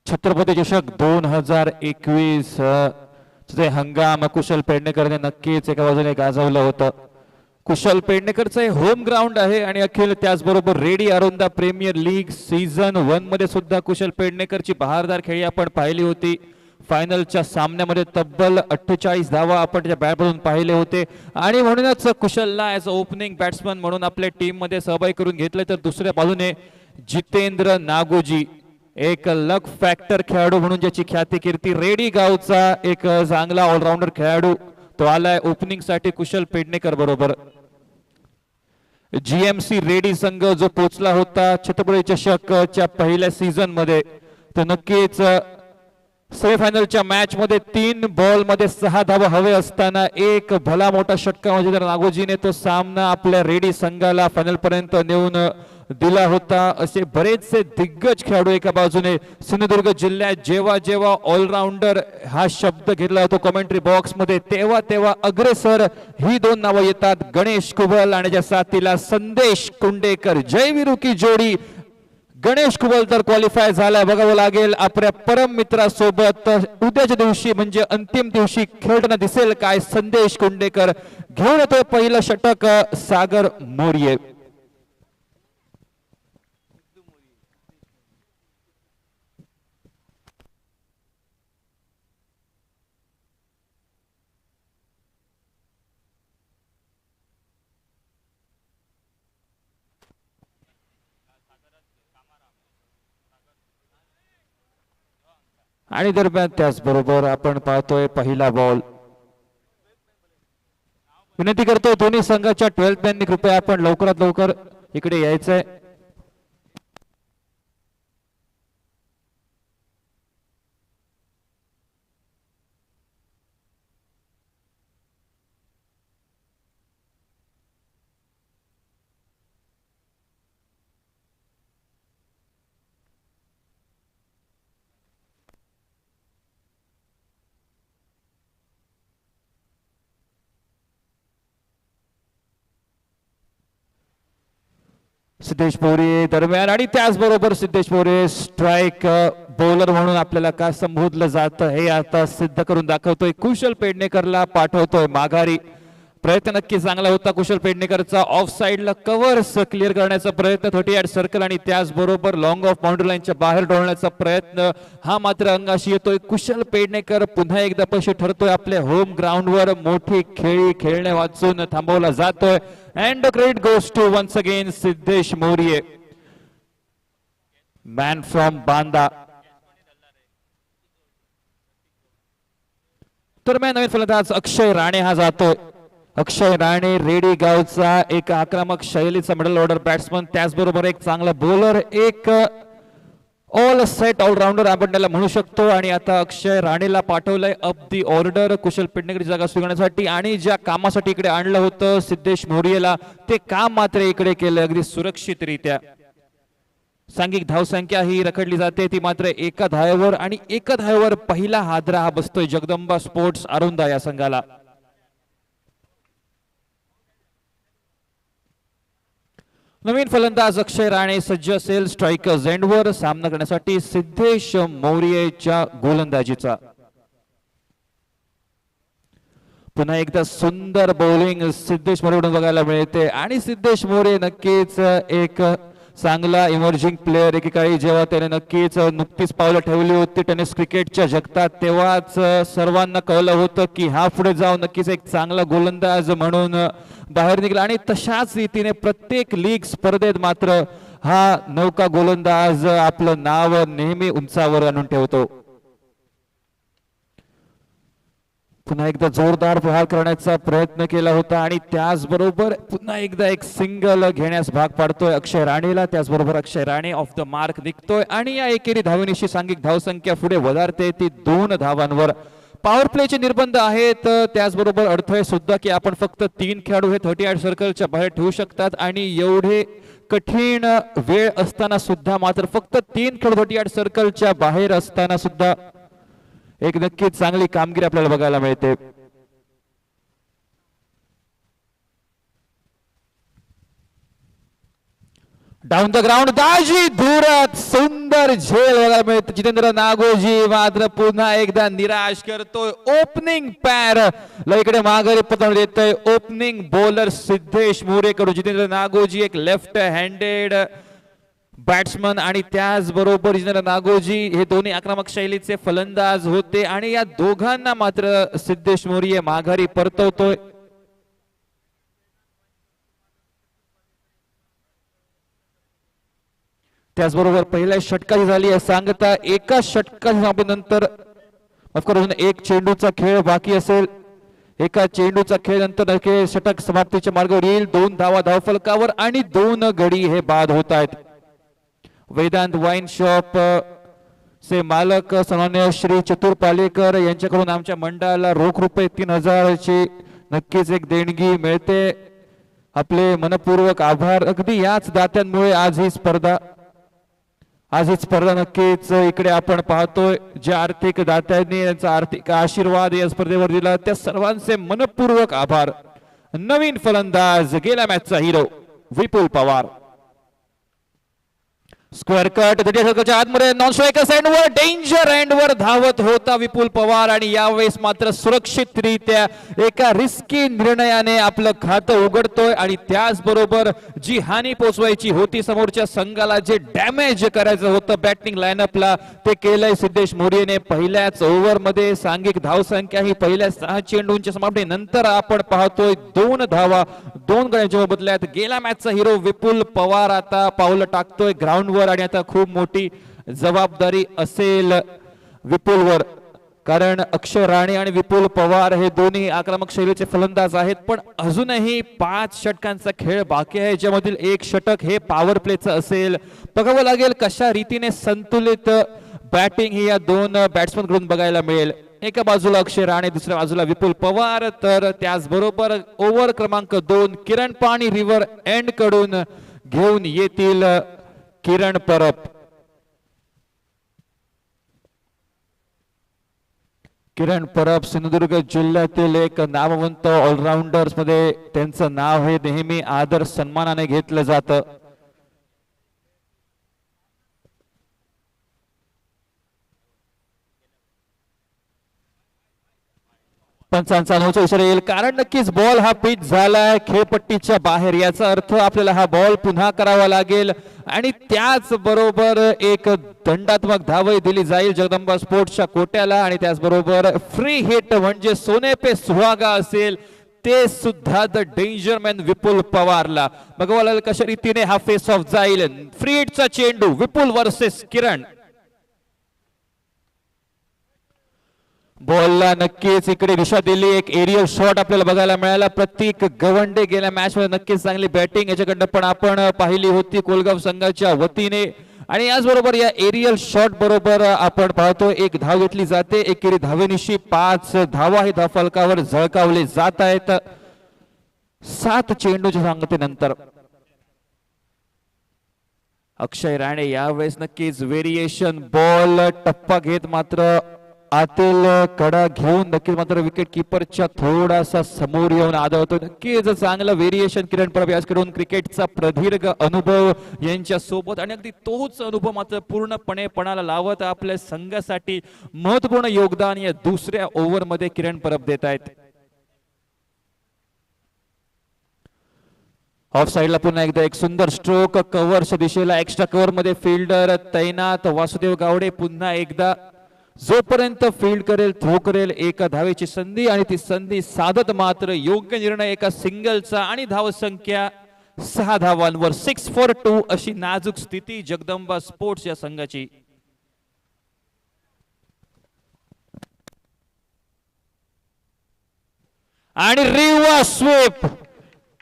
छत्रपती चषक 2021 चे हंगाम कुशल पेडणेकरने नक्कीच एका बाजूने गाजवलं होतं. कुशल पेडणेकरचं हे होम ग्राउंड आहे आणि अखिल त्याचबरोबर रेडी अरुंदा प्रीमियर लीग सीझन 1 मध्ये सुद्धा कुशल पेडणेकरची बहारदार खेळी आपण पाहिली होती. फायनलच्या सामन्यामध्ये तब्बल 48 धावा आपण त्या बॅटमधून पाहिले होते आणि म्हणूनच कुशलला ॲज अ ओपनिंग बॅट्समन म्हणून आपल्या टीम मध्ये सहभागी करून घेतले. तर दुसऱ्या बाजूने जितेंद्र नागोजी एक लक फॅक्टर खेळाडू म्हणून ज्याची ख्याती कीर्ती, रेडी गावचा एक चांगला ऑलराऊंडर खेळाडू, तो आलाय ओपनिंग साठी कुशल पेडणेकर बरोबर. जीएमसी रेडी संघ जो पोचला होता छत्रपती चषकच्या पहिल्या सीझन मध्ये, तर नक्कीच सेमीफायनलच्या मॅच मध्ये 3 बॉल मध्ये 6 धावा हवे असताना एक भला मोठा षटका म्हणजे नागोजीने तो सामना आपल्या रेडी संघाला फायनल पर्यंत नेऊन दिला होता. असे बरेचसे दिग्गज खेळाडू एका बाजूने सिंधुदुर्ग जिल्ह्यात जेव्हा जेव्हा ऑलराऊंडर हा शब्द घेतला जातो कमेंट्री बॉक्स मध्ये, तेव्हा तेव्हा अग्रेसर ही दोन नावं येतात, गणेश कुबल आणि ज्या साथीला संदेश कुंडेकर. जयवीरू की जोडी. गणेश कुबल तर क्वालिफाय झालाय, बघावं लागेल आपल्या परम मित्रासोबत उद्याच्या दिवशी म्हणजे अंतिम दिवशी खेळताना दिसेल काय. संदेश कुंडेकर घेऊन येतोय पहिलं षटक सागर मोरिये. आणि दरम्यान त्याचबरोबर आपण पाहतोय पहिला बॉल. विनंती करतो दोन्ही संघाच्या 12th मॅननी कृपया आपण लवकरात लवकर इकडे यायचंय. सिद्धेश मोरे दरम्यान आणि त्याचबरोबर सिद्धेश मोरे स्ट्राइक बॉलर म्हणून आपल्याला काय संबोधलं जातं हे आता सिद्ध करून दाखवतोय. कुशल पेडणेकरला पाठवतोय माघारी. प्रयत्न नक्की चांगला होता कुशल पेडणेकरचा. ऑफ साइडला कव्हर्स क्लिअर करण्याचा प्रयत्न 38 सर्कल आणि त्याचबरोबर लॉंग ऑफ बाउंड्री लाईनच्या बाहेर ढोळण्याचा प्रयत्न हा मात्र अंगाशी येतोय. कुशल पेडणेकर पुन्हा एकदा पैसे ठरतोय आपल्या होम ग्राउंडवर. मोठी खेळी खेळणे वाचून थांबवला जातोय. And the credit goes to once again Siddesh Morie, man from Banda. तर मैं नवीन फलंदाज अक्षय राणे हा जातोय. अक्षय राणे रेडी गावचा एक आक्रमक शैलीचा मिडल ऑर्डर बॅट्समन, त्याचबरोबर एक चांगला बॉलर, एक ऑल सेट ऑलराऊंडर आपण त्याला म्हणू शकतो. आणि आता अक्षय राणेला पाठवलंय अप दी ऑर्डर कुशल पेडणेकरची जागा स्वीकारण्यासाठी. आणि ज्या कामासाठी इकडे आणलं होतं सिद्धेश मोरियेला, ते काम मात्र इकडे केलं अगदी सुरक्षितरित्या. सांघिक धावसंख्या ही रखडली जाते ती मात्र एका धावेवर आणि एका धावेवर पहिला हादरा हा बसतोय जगदंबा स्पोर्ट्स अरुंदा या संघाला. नवीन फलंदाज अक्षय राणे सज्ज असेल स्ट्रायकर्स एंडवर सामना करण्यासाठी सिद्धेश मोरियेच्या गोलंदाजीचा. पुन्हा एकदा सुंदर बॉलिंग सिद्धेश मोरेकडून बघायला मिळते आणि सिद्धेश मोरे नक्कीच एक चांगला इमर्जिंग प्लेअर. एकेकाळी जेव्हा त्याने नक्कीच नुकतीच पावलं ठेवली होती टेनिस क्रिकेटच्या जगतात, तेव्हाच सर्वांना कळलं होतं की हा पुढे जाऊन नक्कीच एक चांगला गोलंदाज म्हणून बाहेर निघाला. आणि तशाच रीतीने प्रत्येक लीग स्पर्धेत मात्र हा नौका गोलंदाज आपलं नाव नेहमी उंचावर आणून ठेवतो. पुन्हा एकदा जोरदार प्रहार करण्याचा प्रयत्न केला होता आणि त्याचबरोबर पुन्हा एकदा एक सिंगल घेण्यास भाग पाडतोय अक्षय राणेला. त्याचबरोबर अक्षय राणे ऑफ द मार्क निघतोय आणि या एकेरी धावनिशी सांघिक धावसंख्या पुढे वधारते ती 2 धावांवर. पॉवर प्लेचे निर्बंध आहेत, त्याचबरोबर अडथळे सुद्धा की आपण फक्त 3 खेळाडू हे 38 सर्कलच्या बाहेर ठेवू शकतात आणि एवढे कठीण वेळ असताना सुद्धा मात्र फक्त 3 खेळाडू 38 सर्कलच्या बाहेर असताना सुद्धा एक नक्कीच चांगली कामगिरी आपल्याला बघायला मिळते. डाऊन द ग्राउंड दाजी धुरत सुंदर झेल बघायला मिळते. जितेंद्र नागोजी मात्र पुन्हा एकदा निराश करतोय. ओपनिंग पॅर इकडे माघारी पतन देतोय. ओपनिंग बॉलर सिद्धेश मोरे कडून जितेंद्र नागोजी एक लेफ्ट हँडेड बॅट्समन आणि त्याचबरोबर जितेंद्र नागोजी हे दोन्ही आक्रमक शैलीचे फलंदाज होते आणि या दोघांना मात्र सिद्धेश मोरे माघारी परतवतोय. त्याचबरोबर पहिल्या षटकाची झाली आहे सांगता. एका षटकाच्या नंतर ऑफकोर्स एक चेंडूचा खेळ बाकी असेल. एका चेंडूचा खेळ नंतर षटक समाप्तीच्या मार्गावर येईल. 2 धावा धावफलकावर आणि 2 गडी हे बाद होत आहेत. वेदांत वाईन शॉप चे मालक सन्माननीय श्री चतुर पालेकर यांच्याकडून आमच्या मंडळाला रोख रुपये 3000 ची नक्कीच एक देणगी मिळते. आपले मनपूर्वक आभार. अगदी याच दात्यांमुळे आज ही स्पर्धा नक्कीच इकडे आपण पाहतोय. ज्या आर्थिक दात्यांनी यांचा आर्थिक आशीर्वाद या स्पर्धेवर दिला त्या सर्वांचे मनपूर्वक आभार. नवीन फलंदाज गेल्या मॅचचा हिरो विपुल पवार. स्क्वेअर कट त्याच्या आतमध्ये नॉन स्ट्रायकर एंडवर डेंजर एंडवर धावत होता विपुल पवार आणि यावेळेस मात्र सुरक्षितरित्या एका रिस्की निर्णयाने आपलं खातं उघडतोय आणि त्याचबरोबर जी हानी पोचवायची होती समोरच्या संघाला जे डॅमेज करायचं होतं बॅटिंग लाईनअपला ते केलंय सिद्धेश मोरेने. पहिल्याच ओव्हरमध्ये सांघिक धावसंख्या ही पहिल्या 6 चेंडूंच्या समाप्तीनंतर आपण पाहतोय 2 धावा 2 गड्यांच्या बदल्यात. गेल्या मॅचचा हिरो विपुल पवार आता पावलं टाकतोय ग्राउंडवर आणि आता खूप मोठी जबाबदारी असेल विपुलवर. कारण अक्षय राणे आणि विपुल पवार हे दोन्ही आक्रमक शैलीचे फलंदाज आहेत पण अजूनही 5 षटकांचा खेळ बाकी आहे ज्यामधील एक षटक हे पॉवर प्लेचं असेल. बघावं लागेल कशा रीतीने संतुलित बॅटिंग ही या 2 बॅट्समन कडून बघायला मिळेल. एका बाजूला अक्षय राणे दुसऱ्या बाजूला विपुल पवार. तर त्याचबरोबर ओव्हर क्रमांक 2 किरण पाणी रिव्हर एंड कडून घेऊन येतील किरण परब. किरण परब सिंधुदुर्ग जिल्ह्यातील एक नामवंत ऑलराऊंडर्स मध्ये त्यांचं नाव हे नेहमी आदर सन्मानाने घेतलं जातं. पंचांचा नोचा इशारा येईल कारण नक्कीच बॉल हा पिच झालाय खेळपट्टीच्या बाहेर. याचा अर्थ आपल्याला हा बॉल पुन्हा करावा लागेल आणि त्याच बरोबर एक दंडात्मक धावही दिली जाईल जगदंबा स्पोर्ट्सच्या कोट्याला आणि त्याचबरोबर फ्री हिट म्हणजे सोने पे सुहागा असेल ते सुद्धा द डेंजर मॅन विपुल पवारला. बघावं लागेल कशा रीतीने हा फेस ऑफ जाईल. फ्री हिटचा चेंडू विपुल वर्सेस किरण. बॉलला नक्कीच इकडे दिशा दिली. एक एरियल शॉट आपल्याला बघायला मिळाला. प्रतीक गवंडे गेल्या मॅच मध्ये नक्कीच चांगली बॅटिंग याच्याकडनं पण आपण पाहिली होती कोलगाव संघाच्या वतीने आणि याचबरोबर या एरियल शॉट बरोबर आपण पाहतो एक धाव घेतली जाते. एकेरी धावेनिशी 5 धावा हे धावफलकावर झळकावले जात आहेत 7 चेंडूच्या सांगतेनंतर. अक्षय राणे यावेळेस नक्कीच व्हेरिएशन बॉल टप्पा घेत मात्र आतील कडा घेऊन नक्कीच मात्र विकेट किपरच्या थोडासा समोर येऊन आदळतो. नक्कीच चांगलं व्हेरिएशन किरण परब याकडून क्रिकेटचा प्रदीर्घ अनुभव यांच्या सोबत आणि अगदी तोच अनुभव मात्र पूर्णपणे पणाला लावत आपल्या संघासाठी महत्वपूर्ण योगदान या दुसऱ्या ओव्हर मध्ये किरण परब देत आहेत. ऑफ साइडला पुन्हा एकदा एक सुंदर स्ट्रोक कव्हरच्या दिशेला एक्स्ट्रा कव्हर मध्ये फिल्डर तैनात वासुदेव गावडे पुन्हा एकदा जोपर्यंत फील्ड करेल थ्रो करेल एका धावेची संधी आणि ती संधी साधत मात्र योग्य निर्णय एका सिंगलचा आणि धावसंख्या 6 धावांवर 6 for 2 अशी नाजूक स्थिती जगदंबा स्पोर्ट्स या संघाची. आणि रिव्हर्स स्वीप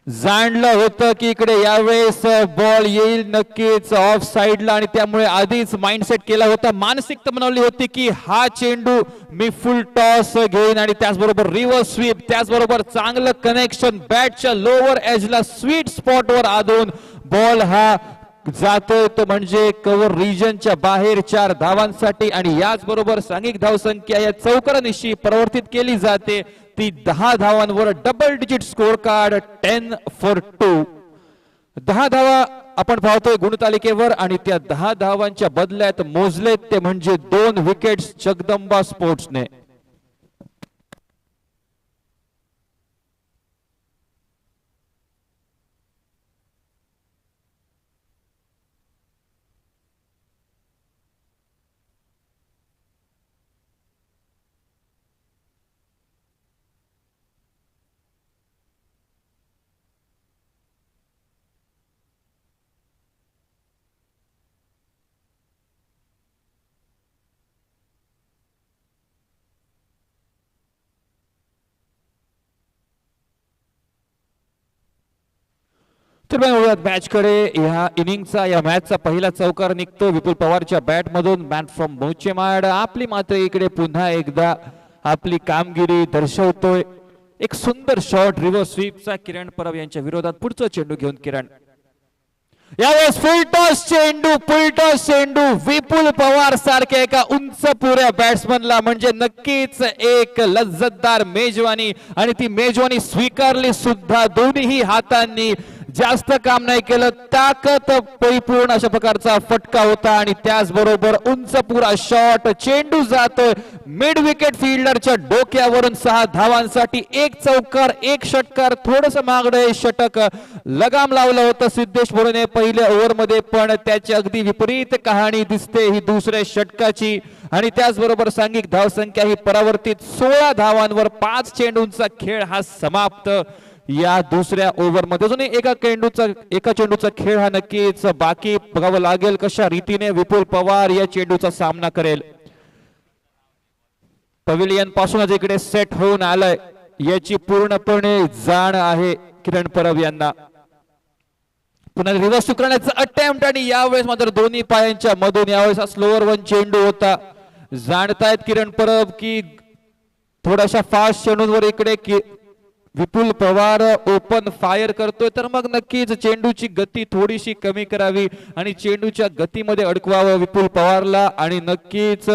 जाणलं होतं की इकडे यावेळेस बॉल येईल नक्कीच ऑफ साइडला आणि त्यामुळे आधीच माइंडसेट केला होता. मानसिकता बनवली होती की हा चेंडू मी फुल टॉस घेईन आणि त्याचबरोबर रिव्हर्स स्वीप त्याचबरोबर चांगलं कनेक्शन बॅटच्या लोअर एजला स्वीट स्पॉटवर आदळून बॉल हा जातोय तो म्हणजे कव्हर रिजनच्या बाहेर 4 धावांसाठी आणि याच बरोबर सांघिक धावसंख्या या चौकारानिशी परिवर्तित केली जाते ती 10 धावांवर double digit score card 10 for 2. 10 धावा आपण पाहतोय गुणतालिकेवर आणि त्या 10 धावांच्या बदल्यात मोजलेत ते म्हणजे 2 विकेट्स जगदंबा स्पोर्ट्सने. तर मॅच कडे ह्या इनिंगचा या मॅचचा पहिला चौकार निघतो विपुल पवारच्या बॅट मधून. मॅन फ्रॉम मोचेमाड आपली मात्र इकडे पुन्हा एकदा आपली कामगिरी दर्शवतोय. एक सुंदर शॉट रिव्हर्स स्वीपचा किरण परब यांच्या विरोधात. पुढचा चेंडू घेऊन किरण यावेळेस फुल टॉस चेंडू विपुल पवार सारख्या एका उंच पुऱ्या बॅट्समनला म्हणजे नक्कीच एक लज्जतदार मेजवानी आणि ती मेजवानी स्वीकारली सुद्धा. दोन्ही हातांनी जास्त काम नाही केलं, ताकद परिपूर्ण अशा प्रकारचा फटका होता आणि त्याचबरोबर उंच पुरा शॉट. चेंडू जातोय मिड विकेट फिल्डरच्या डोक्यावरून 6 धावांसाठी. एक चौकार एक षटकार. थोडस मागडे षटक लगाम लावलं होतं सिद्धेश बोरेने पहिल्या ओव्हरमध्ये, पण त्याची अगदी विपरीत कहाणी दिसते ही दुसऱ्या षटकाची. आणि त्याचबरोबर सांघिक धावसंख्या ही परावर्तित. 16 धावांवर 5 चेंडूंचा खेळ हा समाप्त या दुसऱ्या ओव्हरमध्ये. अजून एका चेंडूचा खेळ हा नक्कीच बाकी बघावं लागेल कशा रीतीने विपुल पवार या चेंडूचा सामना करेल. पवेलियन पासूनच इकडे सेट होऊन आलाय याची पूर्णपणे जाण आहे किरण परब यांना. पुन्हा रिव्हर्स करण्याचा अटेम्प्ट आणि यावेळेस मात्र दोन्ही पायांच्या मधून यावेळेस हा स्लोअर वन चेंडू होता. जाणतायत किरण परब की थोड्याशा फास्ट चेंडूंवर इकडे विपुल पवार ओपन फायर करतोय, तर मग नक्कीच चेंडूची गती थोडीशी कमी करावी आणि चेंडूच्या गतीमध्ये अडकवावं विपुल पवारला. आणि नक्कीच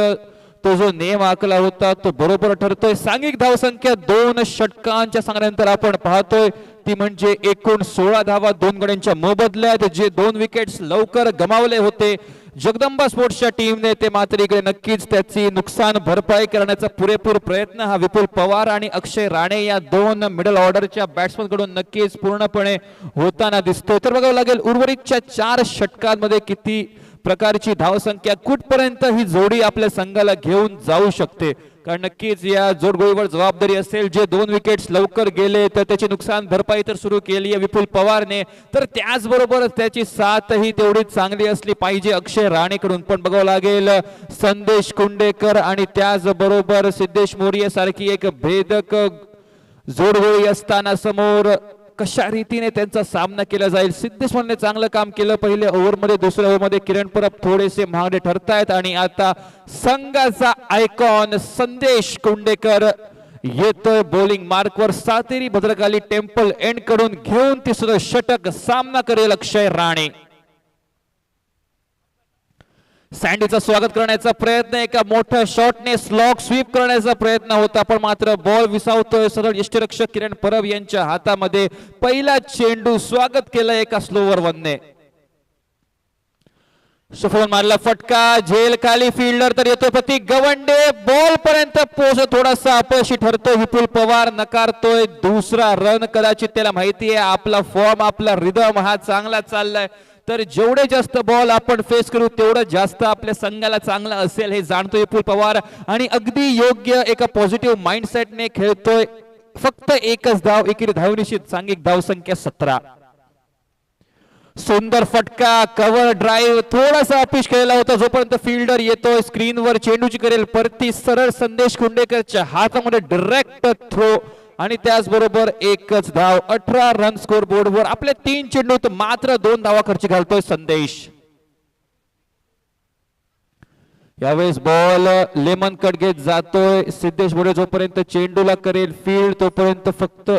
तो जो नेम आखला होता तो बरोबर ठरतोय. सांघिक धावसंख्या 2 षटकांच्या सांगण्यानंतर आपण पाहतोय ती म्हणजे एकूण 16 धावा 2 गड्यांच्या मोबदल्यात. जे 2 विकेट्स लवकर गमावले होते जगदंबा स्पोर्ट्सच्या टीमने ते मात्र इकडे नक्कीच त्याची नुकसान भरपाई करण्याचा पुरेपूर प्रयत्न हा विपुल पवार आणि अक्षय राणे या 2 मिडल ऑर्डरच्या बॅट्समन कडून नक्कीच पूर्णपणे होताना दिसतोय. तर बघावं लागेल उर्वरितच्या 4 षटकांमध्ये किती प्रकारची धावसंख्या कुठपर्यंत ही जोडी आपल्या संघाला घेऊन जाऊ शकते. कारण नक्कीच या जोडगोळीवर जबाबदारी असेल. जे 2 विकेट्स लवकर गेले तर त्याची नुकसान भरपाई तर सुरू केली आहे विपुल पवारने, तर त्याचबरोबर त्याची साथही तेवढीच चांगली असली पाहिजे अक्षय राणेकडून. पण बघावं लागेल संदेश कुंडेकर आणि त्याचबरोबर सिद्धेश मोरिया सारखी एक भेदक जोडगोळी असताना समोर कशा रीतीने त्यांचा सामना केला जाईल. सिद्धेश मोरेने चांगलं काम केलं पहिल्या ओव्हरमध्ये. दुसऱ्या ओव्हरमध्ये किरण परब थोडेसे महागडे ठरतायत आणि आता संघाचा आयकॉन संदेश कुंडेकर येतोय बॉलिंग मार्कवर. सातेरी भद्रकाली टेम्पल एंड कडून घेऊन तिसरं षटक सामना करेल अक्षय राणे. सँडीचं स्वागत करण्याचा प्रयत्न, एका मोठ्या शॉटने स्लॉग स्वीप करण्याचा प्रयत्न होता पण मात्र बॉल विसावतोय सरळ यष्टीरक्षक किरण परब यांच्या हातामध्ये. पहिला चेंडू स्वागत केलं एका स्लोवर वनने. सफोन मारला फटका, झेल खाली फिल्डर तर येतोय प्रतीक गवंडे. बॉल पर्यंत पोहोच थोडासा अपयशी ठरतोय विपुल पवार, नकारतोय दुसरा रन. कदाचित त्याला माहिती आहे आपला फॉर्म आपला रिदम हा चांगला चाललाय, तर जेवढे जास्त बॉल आपण फेस करू तेवढं जास्त आपल्या संघाला चांगला असेल हे जाणतोय विपुल पवार आणि अगदी योग्य एका पॉझिटिव्ह माइंडसेटने खेळतोय. फक्त एकच धाव, एकेरी धावनिशीत, सांघिक धावसंख्या 17. सुंदर फटका, कव्हर ड्राईव्ह, थोडासा अपिश केलेला होता. जोपर्यंत फिल्डर येतोय स्क्रीनवर चेंडूची करेल परती सरळ संदेश कुंडेकरच्या हातामध्ये डायरेक्ट थ्रो आणि त्याचबरोबर एकच धाव. 18 रन स्कोर बोर्डवर. आपले 3 चेंडूत मात्र 2 धावा खर्च घालतोय संदेश. यावेळेस बॉल लेमन कट घेत जातोय सिद्धेश बोरे. जोपर्यंत चेंडूला करेल फील्ड तोपर्यंत फक्त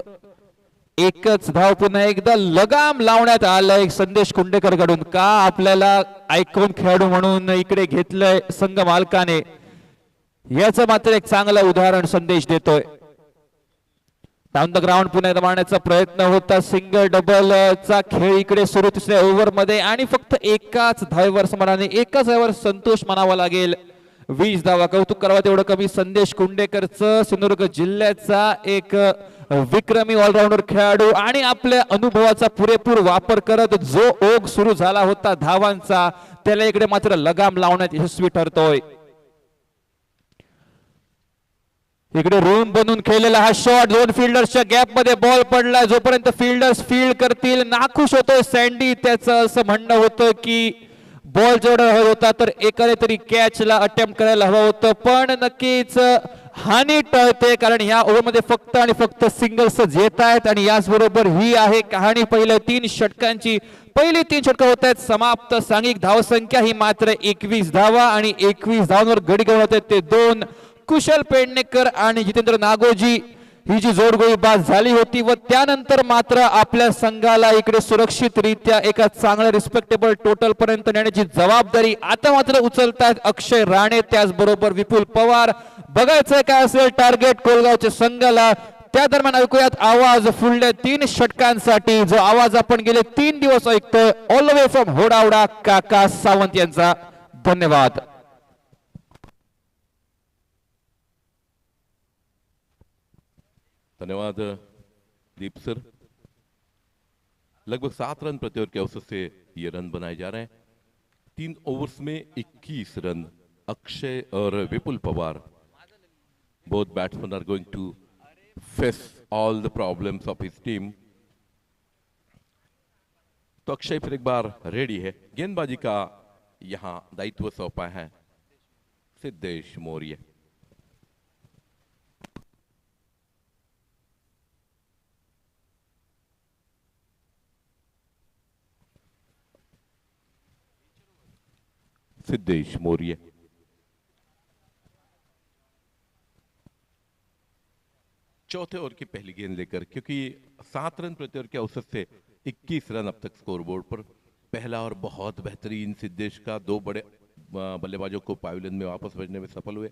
एकच धाव. पुन्हा एकदा लगाम लावण्यात आलाय संदेश कुंडेकर कडून. का आपल्याला आयकॉन खेळाडू म्हणून इकडे घेतलंय संघ मालकाने याचं मात्र एक चांगलं उदाहरण संदेश देतोय. डाऊन द ग्राउंड पुन्हा एकदा मारण्याचा प्रयत्न होता. सिंगल डबल चा खेळ इकडे सुरू तिसऱ्या ओव्हर मध्ये आणि फक्त एकाच धावेवर समाधानी, एकाच धावेवर संतोष मानावा लागेल. 20 धावा. कौतुक करावं तेवढं कमी. संदेश कुंडेकरचं, सिंधुदुर्ग जिल्ह्याचा एक विक्रमी ऑलराऊंडर खेळाडू आणि आपल्या अनुभवाचा पुरेपूर वापर करत जो ओघ सुरू झाला होता धावांचा त्याला इकडे मात्र लगाम लावण्यात यशस्वी ठरतोय. इकडे रूम बनवून खेळलेला हा शॉट, दोन फिल्डर्सच्या गॅप मध्ये बॉल पडला. जोपर्यंत फिल्डर्स फील्ड करतील नाखुश होतोय सँडी. त्याचं असं म्हणणं होतं की बॉल जेवढा हवा होता तर एकाने तरी कॅचला अटेम्प्ट करायला हवं होतं, पण नक्कीच हानी टळते कारण ह्या ओव्हरमध्ये फक्त आणि फक्त सिंगल्स येत आहेत. आणि याचबरोबर ही आहे कहाणी पहिल्या 3 षटकांची. पहिली 3 षटकं होत आहेत समाप्त. सांघिक धावसंख्या ही मात्र 21 धावा आणि 21 धावांवर गडी घेऊन होते ते दोन कुशल पेडणेकर आणि जितेंद्र नागोजी. ही जी जोडगोळी बाद झाली होती व त्यानंतर मात्र आपल्या संघाला इकडे सुरक्षितरित्या एका चांगल्या रिस्पेक्टेबल टोटल पर्यंत नेण्याची जबाबदारी आता मात्र उचलतात अक्षय राणे त्याचबरोबर विपुल पवार. बघायचंय काय असेल टार्गेट कोलगावच्या संघाला. त्या दरम्यान ऐकूयात आवाज पुढल्या 3 षटकांसाठी, जो आवाज आपण गेले 3 दिवस ऐकतोय all the way from Hodawada काका सावंत यांचा. धन्यवाद. धन्यवाद दीप सर। लगभग 7 रन प्रति ओवर के अवसर से ये रन बनाए जा रहे हैं। 3 ओवर्स में 21 रन। अक्षय और विपुल Pawar, both batsmen are going to face all the problems of his team। तो अक्षय फिर एक बार रेडी है। गेंदबाजी का यहां दायित्व सौंपा है सिद्धेश मौर्य। सिद्धेश मौर्य चौथे ओवर की पहली गेंद लेकर, क्योंकि 7 रन प्रति ओवर के अवसर से 21 रन अब तक स्कोरबोर्ड पर। पहला और बहुत बेहतरीन सिद्धेश का, 2 बड़े बल्लेबाजों को पावेलियन में वापस भेजने में सफल हुए।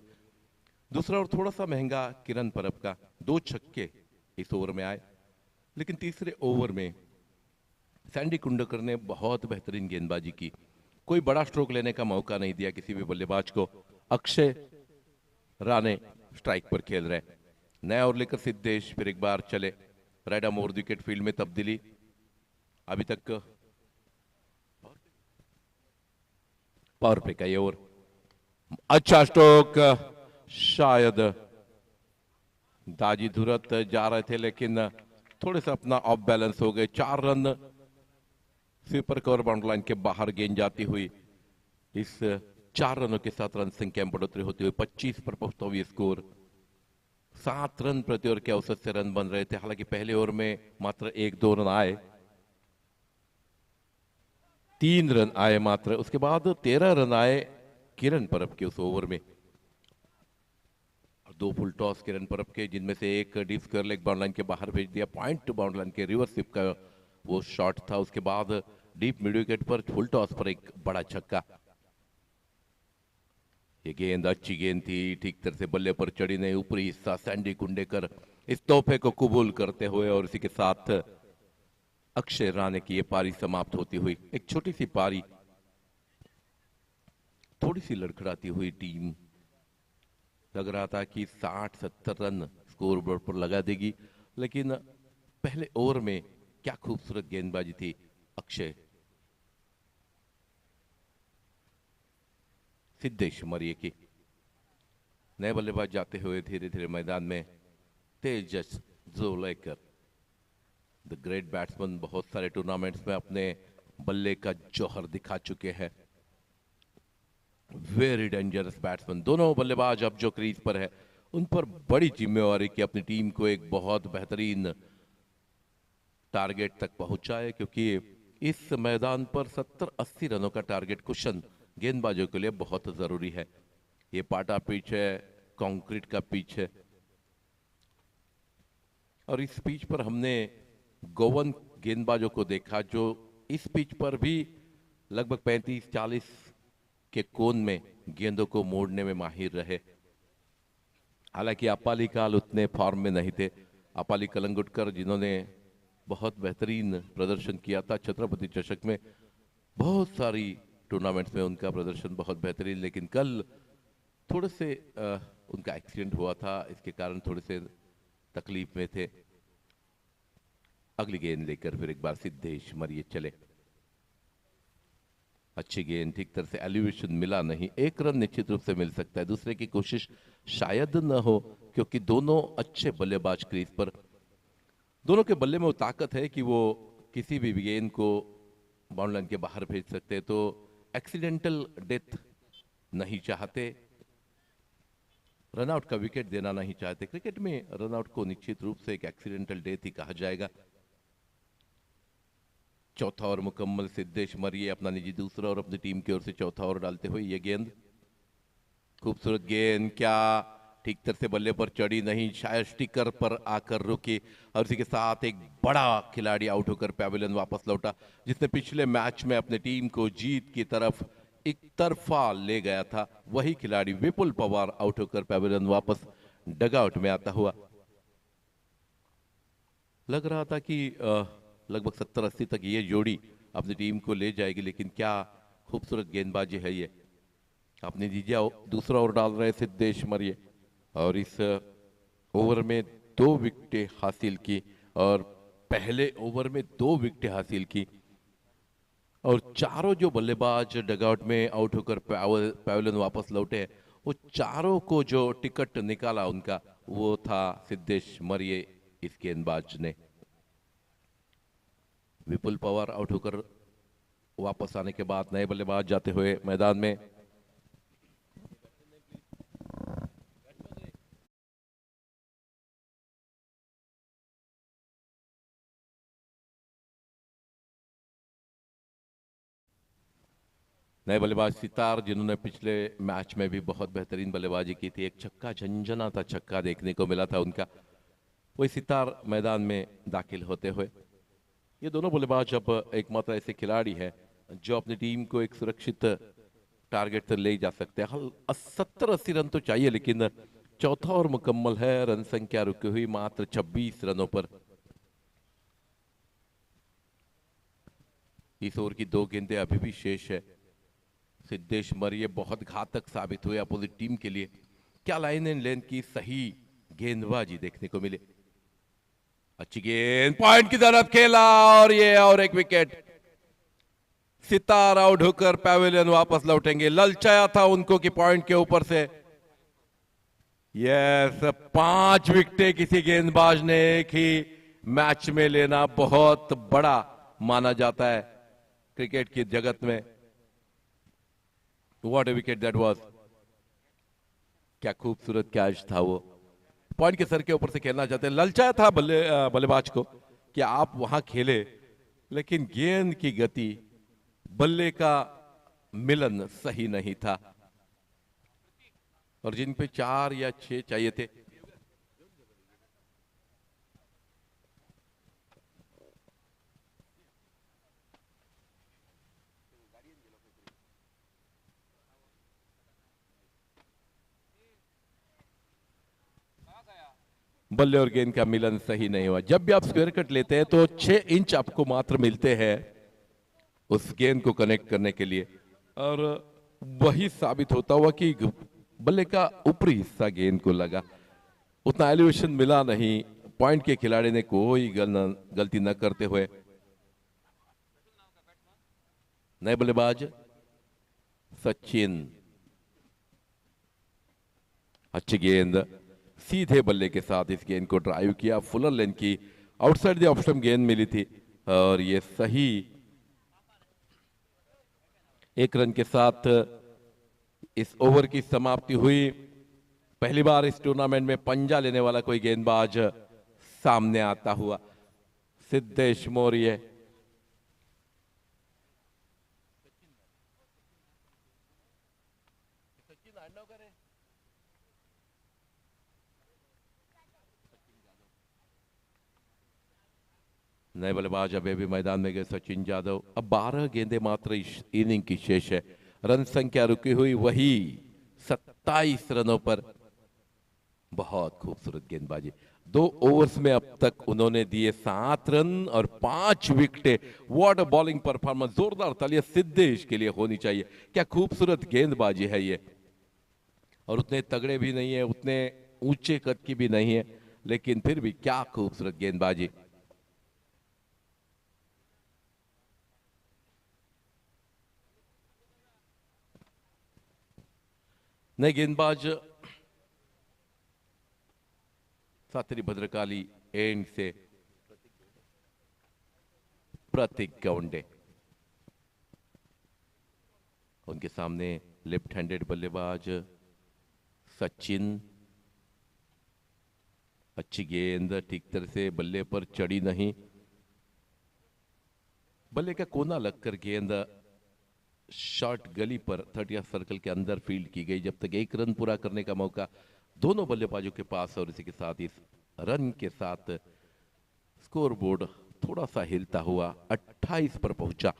दूसरा और थोड़ा सा महंगा किरण परब का, 2 छक्के इस ओवर में आए। लेकिन तीसरे ओवर में सैंडी कुंडकर ने बहुत बेहतरीन गेंदबाजी की। कोई बड़ा स्ट्रोक लेने का मौका नहीं दिया किसी भी बल्लेबाज को। अक्षय राणे स्ट्राइक पर खेल रहे। नया ओवर लेकर सिद्धेश फिर एक बार चले। Right arm over wicket field में तब्दीली। अभी तक पावर प्ले का ये ओवर, अच्छा स्ट्रोक, शायद दाजी धुरत जा रहे थे लेकिन थोड़े से अपना ऑफ बैलेंस हो गए। 4 run sweeper cover boundary line के बाहर गेंद जाती हुई। इस 4 रनों के साथ रन संख्या में बढ़ोतरी होती हुई 25 पर पहुंचता हुआ स्कोर। 7 रन प्रति ओवर के औसत से रन बन रहे थे। हालांकि पहले ओवर में मात्र 1-2 रन आए, 3 रन आए मात्र। उसके बाद 13 रन आए किरण परब के उस ओवर में। 2 फुल टॉस किरण परब के, जिनमें से एक deep square leg boundary line के बाहर भेज दिया। पॉइंट टू बाउंड्री लाइन के रिवर्स स्विप का वो शॉट था। उसके बाद डीप मिड विकेट पर फुल टॉस पर एक बड़ा छक्का। ये गेंद अच्छी गेंद थी, ठीक तरह से बल्ले पर चढ़ी नहीं। ऊपरी हिस्सा सैंडी कुंडेकर इस तोहफे को कबूल करते हुए और इसी के साथ अक्षय राणे की ये पारी समाप्त होती हुई। एक छोटी सी पारी, थोड़ी सी लड़खड़ाती हुई टीम। लग रहा था कि 60-70 रन स्कोर बोर्ड पर लगा देगी, लेकिन पहले ओवर में क्या खूबसूरत गेंदबाजी थी अक्षय। सिद्धेश मौर्य की। नए बल्लेबाज जाते हुए धीरे धीरे मैदान में तेजस जोलेकर, द ग्रेट बैट्समैन, बहुत सारे टूर्नामेंट्स में अपने बल्ले का जौहर दिखा चुके हैं। Very dangerous batsman. दोनों बल्लेबाज अब जो क्रीज पर है उन पर बड़ी जिम्मेवारी कि अपनी टीम को एक बहुत बेहतरीन टारगेट तक पहुंचाए, क्योंकि इस मैदान पर 70-80 रनों का टारगेट कुशन गेंदबाजों के लिए बहुत जरूरी है। ये पाटा पिच है, कंक्रीट का पिच है, और इस पिच पर हमने गोवन गेंदबाजों को देखा जो इस पिच पर भी लगभग 35-40 के कोन में गेंदों को मोड़ने में माहिर रहे। हालांकि अपाली काल उतने फॉर्म में नहीं थे, अपाली कलंगुटकर, जिन्होंने बहुत बेहतरीन प्रदर्शन किया था छत्रपति चषक में। बहुत सारी टूर्नामेंट्स में उनका प्रदर्शन बहुत बेहतरीन, लेकिन कल थोड़े से उनका एक्सीडेंट हुआ था, इसके कारण थोड़े से तकलीफ में थे। अगली गेंद लेकर फिर एक बार सिद्धेश मरिए चले। अच्छी गेंद, ठीक तरह से एलिवेशन मिला नहीं। एक रन निश्चित रूप से मिल सकता है, दूसरे की कोशिश शायद न हो, क्योंकि दोनों अच्छे बल्लेबाज क्रीज पर। दोनों के बल्ले में वो ताकत है कि वो किसी भी गेंद को बाउंड लाइन के बाहर भेज सकते हैं। तो एक्सीडेंटल डेथ नहीं चाहते, रनआउट का विकेट देना नहीं चाहते। क्रिकेट में रनआउट को निश्चित रूप से एक एक्सीडेंटल डेथ ही कहा जाएगा। चौथा ओवर मुकम्मल, सिद्धेश मरिए अपना निजी दूसरा और अपनी टीम की ओर से चौथा ओवर डालते हुए। ये गेंद खूबसूरत गेंद, क्या ठीक तरह से बल्ले पर चढ़ी नहीं, शायद स्टिकर पर आकर रुकी, और इसी के साथ एक बड़ा खिलाड़ी आउट होकर पैवेलियन वापस लौटा, जिसने पिछले मैच में अपने टीम को जीत की तरफ एक तरफा ले गया था। वही खिलाड़ी विपुल पवार आउट होकर पैवेलियन वापस डगआउट में आता हुआ। लग रहा था कि लगभग 70-80 तक ये जोड़ी अपनी टीम को ले जाएगी, लेकिन क्या खूबसूरत गेंदबाजी है ये। अपने जीजा दूसरा ओवर डाल रहे सिद्धेश मरिए, और इस ओवर में 2 विकेटें हासिल की, और पहले ओवर में 2 विकेटें हासिल की, और चारों जो बल्लेबाज डगआउट में आउट होकर पैवेलियन वापस लौटे हैं, वो चारों को जो टिकट निकाला उनका, वो था सिद्धेश मरिए इस गेंदबाज ने। विपुल पवार आउट होकर वापस आने के बाद नए बल्लेबाज जाते हुए मैदान में। नए बल्लेबाज सितार, जिन्होंने पिछले मैच में भी बहुत बेहतरीन बल्लेबाजी की थी। एक छक्का, झंझनाता छक्का देखने को मिला था उनका। वही सितार मैदान में दाखिल होते हुए। ये दोनों बल्लेबाज अब एकमात्र ऐसे खिलाड़ी हैं जो अपनी टीम को एक सुरक्षित टारगेट तक ले जा सकते हैं। 70-80 रन तो चाहिए, लेकिन चौथा ओवर मुकम्मल है, रन संख्या रुकी हुई मात्र 26 रनों पर। इस ओवर की 2 गेंदें अभी भी शेष है। सिद्धेश मरिए बहुत घातक साबित हुए अपोजिट टीम के लिए। क्या लाइन एंड लेंथ की सही गेंदबाजी देखने को मिले। अच्छी गेंद, पॉइंट की तरफ खेला, और ये और एक विकेट। सितार आउट होकर पैवेलियन वापस लौटेंगे। ललचाया था उनको कि पॉइंट के ऊपर से। यस, 5 विकेटें किसी गेंदबाज ने एक ही मैच में लेना बहुत बड़ा माना जाता है क्रिकेट की जगत में। व्हाट ए विकेट दैट वाज। क्या खूबसूरत कैच था वो। पॉइंट के सर के ऊपर से खेलना चाहते हैं। ललचाया था बल्लेबाज को कि आप वहां खेले, लेकिन गेंद की गति, बल्ले का मिलन सही नहीं था, और जिन पे 4 या 6 चाहिए थे। बल्ले और गेंद का मिलन सही नहीं हुआ। जब भी आप स्क्वायर कट लेते हैं तो 6 इंच आपको मात्र मिलते हैं उस गेंद को कनेक्ट करने के लिए, और वही साबित होता हुआ कि बल्ले का ऊपरी हिस्सा गेंद को लगा, उतना एलिवेशन मिला नहीं। पॉइंट के खिलाड़ी ने कोई गलती न करते हुए। नए बल्लेबाज सचिन, अच्छी गेंद, सीधे बल्ले के साथ इस गेंद को ड्राइव किया। फुलर लेन की आउटसाइड द ऑफ स्टंप गेंद मिली थी, और ये सही। 1 रन के साथ इस ओवर की समाप्ति हुई। पहली बार इस टूर्नामेंट में पंजा लेने वाला कोई गेंदबाज सामने आता हुआ। सिद्धेश मरिए। नए बल्लेबाज अभी भी मैदान में गए सचिन यादव। अब 12 गेंदें मात्र इस इनिंग की शेष है। रन संख्या रुकी हुई वही 27 रनों पर। बहुत खूबसूरत गेंदबाजी। 2 ओवर्स में अब तक उन्होंने दिए 7 रन और 5 विकेटें। व्हाट अ बॉलिंग परफॉर्मेंस, जोरदार तालियां सिद्धेश के लिए होनी चाहिए। क्या खूबसूरत गेंदबाजी है ये, और उतने तगड़े भी नहीं है, उतने ऊंचे कद की भी नहीं है, लेकिन फिर भी क्या खूबसूरत गेंदबाजी। नए गेंदबाज साथी भद्रकाली एंड से प्रतीक गवंडे, उनके सामने लेफ्ट हैंडेड बल्लेबाज सचिन। अच्छी गेंद ठीक तरह से बल्ले पर चढ़ी नहीं, बल्ले का कोना लगकर गेंद शॉर्ट गली पर 30 सर्कल के अंदर फील्ड की गई। जब तक 1 रन पूरा करने का मौका दोनों बल्लेबाजों के पास, और इसी के साथ इस रन के साथ स्कोरबोर्ड थोड़ा सा हिलता हुआ 28 पर पहुंचा।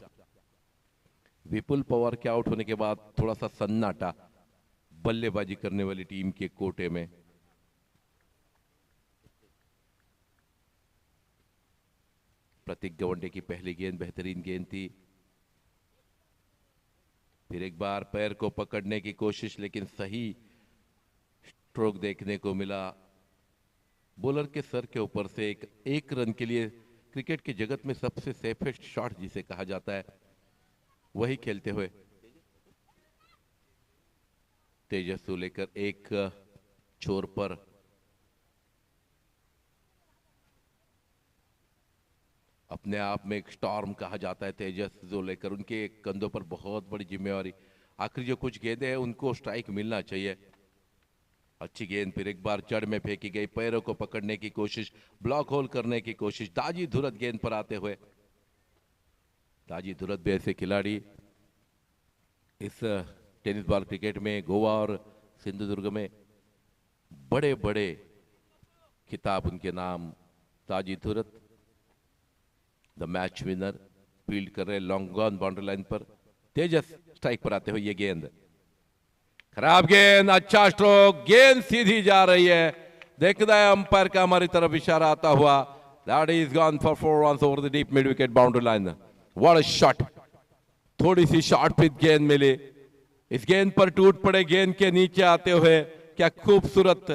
विपुल पवार के आउट होने के बाद थोड़ा सा सन्नाटा बल्लेबाजी करने वाली टीम के कोटे में। प्रतीक गवंडे की पहली गेंद बेहतरीन गेंद थी। फिर एक बार पैर को पकड़ने की कोशिश, लेकिन सही स्ट्रोक देखने को मिला। बॉलर के सर के ऊपर से एक रन के लिए क्रिकेट की जगत में सबसे सेफेस्ट शॉट जिसे कहा जाता है, वही खेलते हुए तेजस को लेकर एक छोर पर अपने आप में एक स्टॉर्म कहा जाता है तेजस जो लेकर, उनके कंधों पर बहुत बड़ी जिम्मेवारी। आखिरी जो कुछ गेंदें हैं उनको स्ट्राइक मिलना चाहिए। अच्छी गेंद फिर एक बार जड़ में फेंकी गई, पैरों को पकड़ने की कोशिश, ब्लॉक होल करने की कोशिश। दाजी धुरत गेंद पर आते हुए, दाजी धुरत भी ऐसे खिलाड़ी इस टेनिस बॉल क्रिकेट में गोवा और सिंधुदुर्ग में बड़े बड़े खिताब उनके नाम। Taji Dhurat the match winner, field कर रहे लॉन्ग ऑन बाउंड्री लाइन पर। तेजस स्ट्राइक पर आते हुए ये गेंद, खराब गेंद, अच्छा स्ट्रोक, गेंद सीधी जा रही है। देखता है अंपायर का हमारी तरफ इशारा आता हुआ। That is gone for 4 runs over the deep mid wicket boundary line. What a shot, थोड़ी सी शॉर्ट पिच गेंद मिली, इस गेंद पर टूट पड़े गेंद के नीचे आते हुए। क्या खूबसूरत